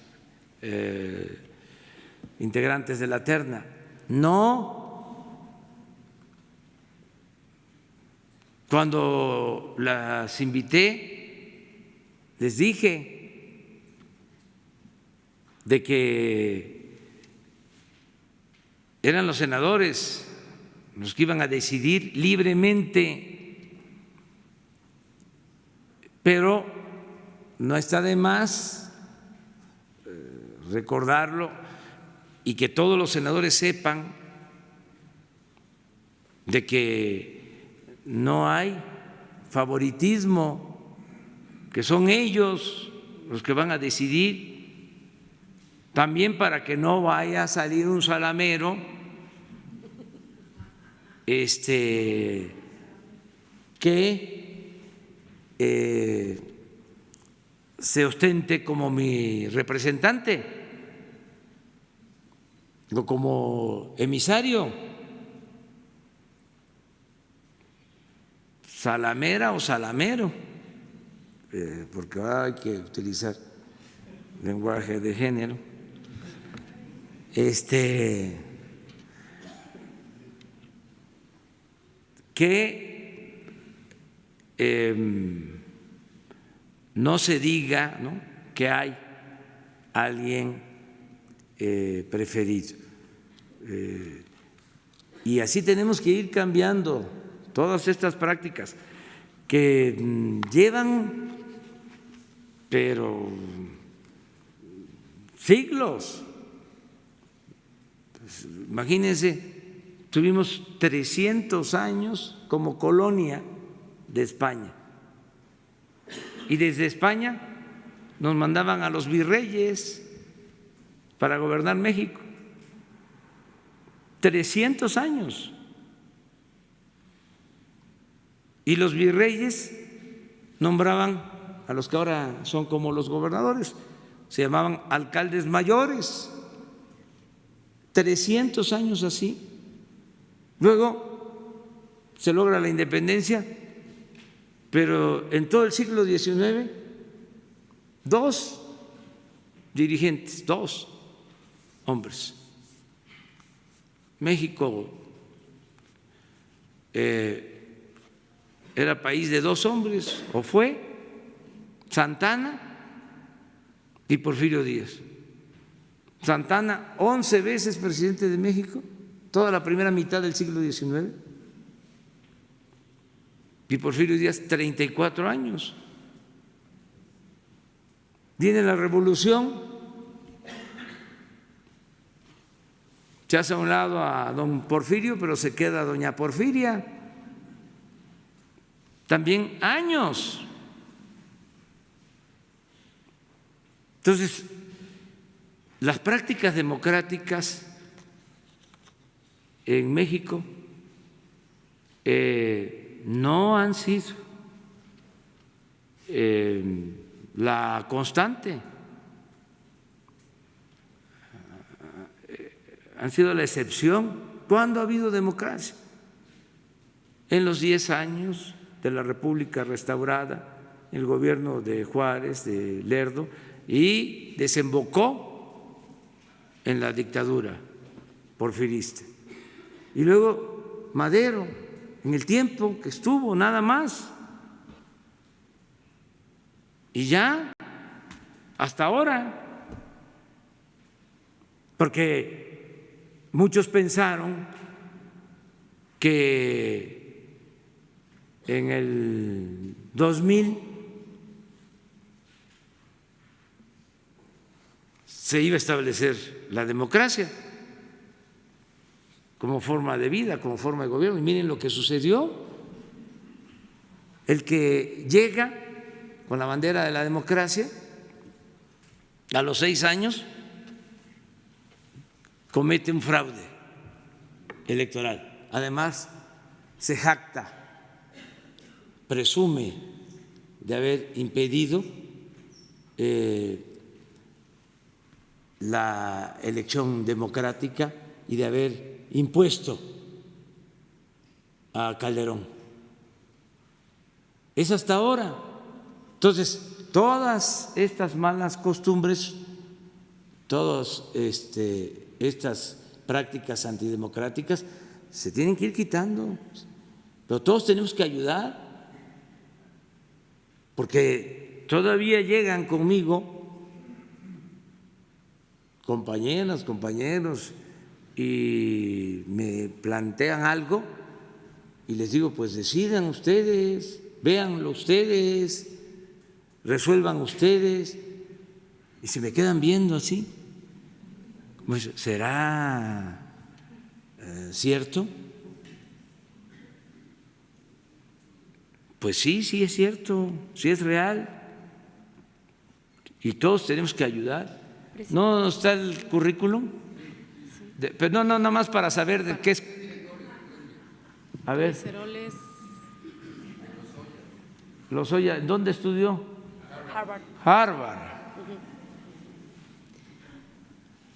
integrantes de la terna. No, cuando las invité, les dije de que eran los senadores los que iban a decidir libremente, pero no está de más recordarlo y que todos los senadores sepan de que no hay favoritismo, que son ellos los que van a decidir, también para que no vaya a salir un salamero que se ostente como mi representante o como emisario, salamera o salamero, porque ahora hay que utilizar lenguaje de género. Que no se diga, ¿no?, que hay alguien preferido. Y así tenemos que ir cambiando todas estas prácticas que llevan, pero siglos. Pues, imagínense, tuvimos 300 años como colonia de España y desde España nos mandaban a los virreyes para gobernar México. 300 años. Y los virreyes nombraban a los que ahora son como los gobernadores, se llamaban alcaldes mayores. 300 años así. Luego se logra la independencia, pero en todo el siglo XIX, 2 dirigentes, 2 hombres. México era país de 2 hombres, o fue Santana y Porfirio Díaz. Santana, 11 veces presidente de México, toda la primera mitad del siglo XIX, y Porfirio Díaz 34 años. Viene la revolución, se hace a un lado a don Porfirio, pero se queda doña Porfiria, también años. Entonces, las prácticas democráticas en México no han sido la constante, han sido la excepción. ¿Cuándo ha habido democracia? En los 10 años de la República restaurada, el gobierno de Juárez, de Lerdo, y desembocó en la dictadura porfirista. Y luego Madero, en el tiempo que estuvo, nada más. Y ya, hasta ahora, porque muchos pensaron que en el 2000 se iba a establecer la democracia como forma de vida, como forma de gobierno. Y miren lo que sucedió. El que llega con la bandera de la democracia, a los 6 años comete un fraude electoral. Además, se jacta, presume de haber impedido la elección democrática y de haber impuesto a Calderón. Es hasta ahora. Entonces, todas estas malas costumbres, todas estas prácticas antidemocráticas se tienen que ir quitando, pero todos tenemos que ayudar, porque todavía llegan conmigo compañeras, compañeros y me plantean algo y les digo, pues decidan ustedes, véanlo ustedes, resuelvan ustedes, y se me quedan viendo así, pues, ¿será cierto? Pues sí, sí es cierto, sí es real, y todos tenemos que ayudar. ¿No está el currículum? Pero no, nada más para saber de qué es. A ver. Lozoya, ¿dónde estudió? Harvard.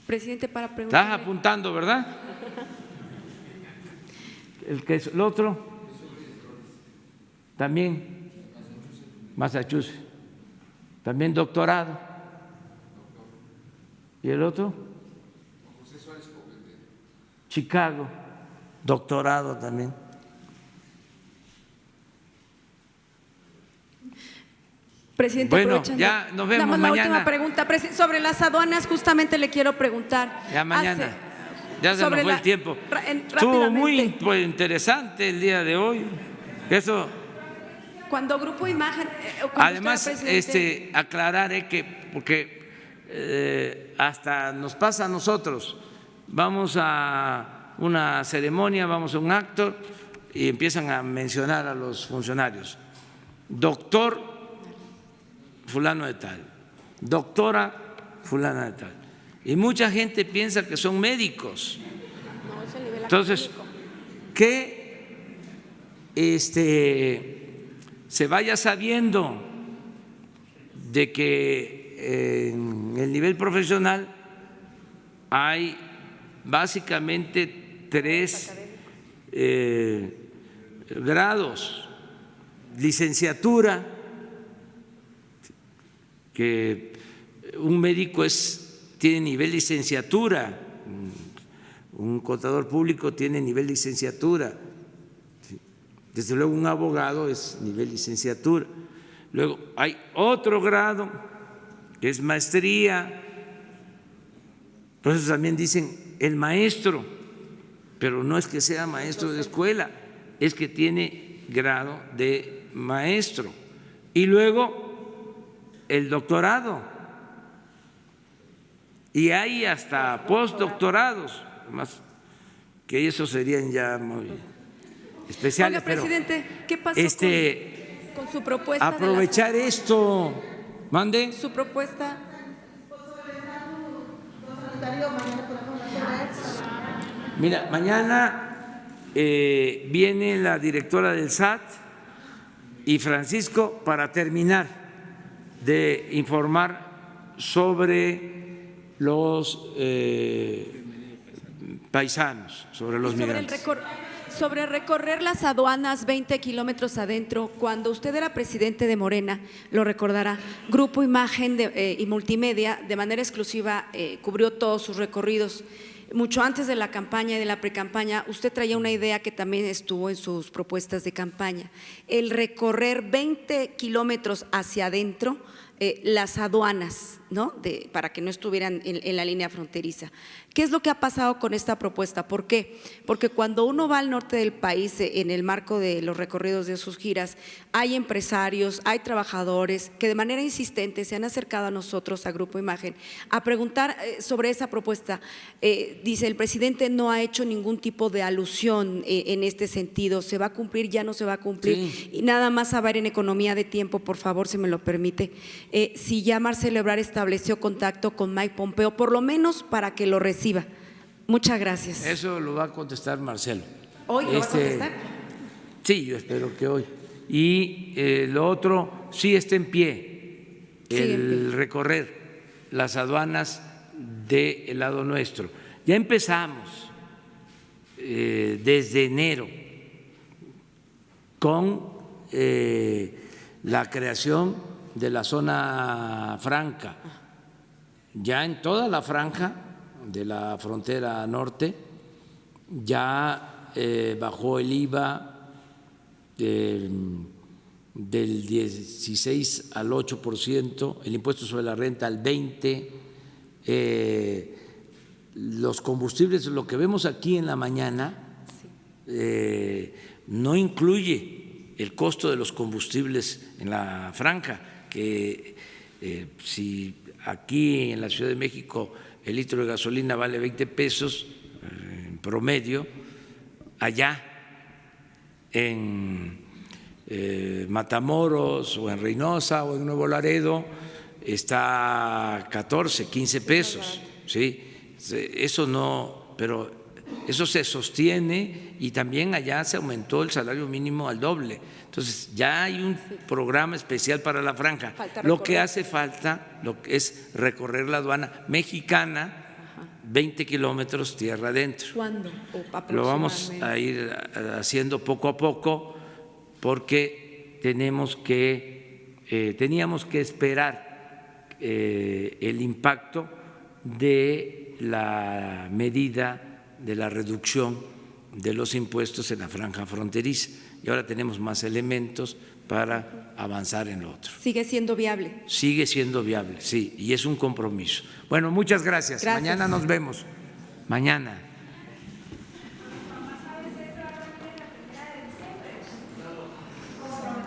Presidente, para preguntar. Estás apuntando, ¿verdad? El otro también Massachusetts, también doctorado. ¿Y el otro? Chicago, doctorado también. Presidente, bueno, ya nos vemos nada más mañana. La última pregunta, sobre las aduanas, justamente le quiero preguntar. Ya mañana. Ya se nos fue el tiempo. Estuvo muy interesante el día de hoy. Eso. Cuando Grupo Imagen. Además, aclarar que porque hasta nos pasa a nosotros. Vamos a una ceremonia, vamos a un acto y empiezan a mencionar a los funcionarios. Doctor fulano de tal, doctora fulana de tal. Y mucha gente piensa que son médicos. Entonces, que se vaya sabiendo de que en el nivel profesional hay básicamente 3 grados: licenciatura, que un médico tiene nivel licenciatura, un contador público tiene nivel licenciatura, desde luego un abogado es nivel licenciatura. Luego hay otro grado que es maestría, por eso también dicen el maestro, pero no es que sea maestro de escuela, es que tiene grado de maestro. Y luego el doctorado, y hay hasta postdoctorados, más que esos serían ya muy especiales. Oiga, presidente, ¿qué pasó con su propuesta? Aprovechar esto, mande. Su propuesta. Mira, mañana viene la directora del SAT y Francisco para terminar de informar sobre los paisanos, sobre los migrantes. Sobre recorrer las aduanas 20 kilómetros adentro, cuando usted era presidente de Morena, lo recordará, Grupo Imagen y Multimedia de manera exclusiva cubrió todos sus recorridos. Mucho antes de la campaña y de la precampaña, usted traía una idea que también estuvo en sus propuestas de campaña, el recorrer 20 kilómetros hacia adentro las aduanas, ¿no? Para que no estuvieran en la línea fronteriza. ¿Qué es lo que ha pasado con esta propuesta? ¿Por qué? Porque cuando uno va al norte del país, en el marco de los recorridos de sus giras, hay empresarios, hay trabajadores que de manera insistente se han acercado a nosotros, a Grupo Imagen, a preguntar sobre esa propuesta. Dice, el presidente no ha hecho ningún tipo de alusión en este sentido. ¿Se va a cumplir? ¿Ya no se va a cumplir? Sí. Y nada más a ver en economía de tiempo, por favor, si me lo permite, si ya Marcelo Ebrard estableció contacto con Mike Pompeo, por lo menos para que lo reciba. Muchas gracias. Eso lo va a contestar Marcelo. ¿Hoy lo va a contestar? Sí, yo espero que hoy. Y lo otro, sí está en pie el recorrer las aduanas del lado nuestro. Ya empezamos desde enero con la creación de la zona franca. Ya en toda la franja de la frontera norte ya bajó el IVA del 16 al 8%, el impuesto sobre la renta al 20%, los combustibles, lo que vemos aquí en la mañana, no incluye el costo de los combustibles en la franja, que si aquí en la Ciudad de México el litro de gasolina vale 20 pesos en promedio, allá en Matamoros o en Reynosa o en Nuevo Laredo está 14, 15 pesos, ¿sí? Eso no, pero eso se sostiene y también allá se aumentó el salario mínimo al doble. Entonces ya hay un programa especial para la franja. Lo que hace falta es recorrer la aduana mexicana, 20 kilómetros tierra adentro. ¿Cuándo? Lo vamos a ir haciendo poco a poco porque teníamos que esperar el impacto de la medida de la reducción de los impuestos en la franja fronteriza. Y ahora tenemos más elementos para avanzar en lo otro. ¿Sigue siendo viable? Sigue siendo viable, sí, y es un compromiso. Bueno, muchas gracias. Mañana nos vemos. Mañana.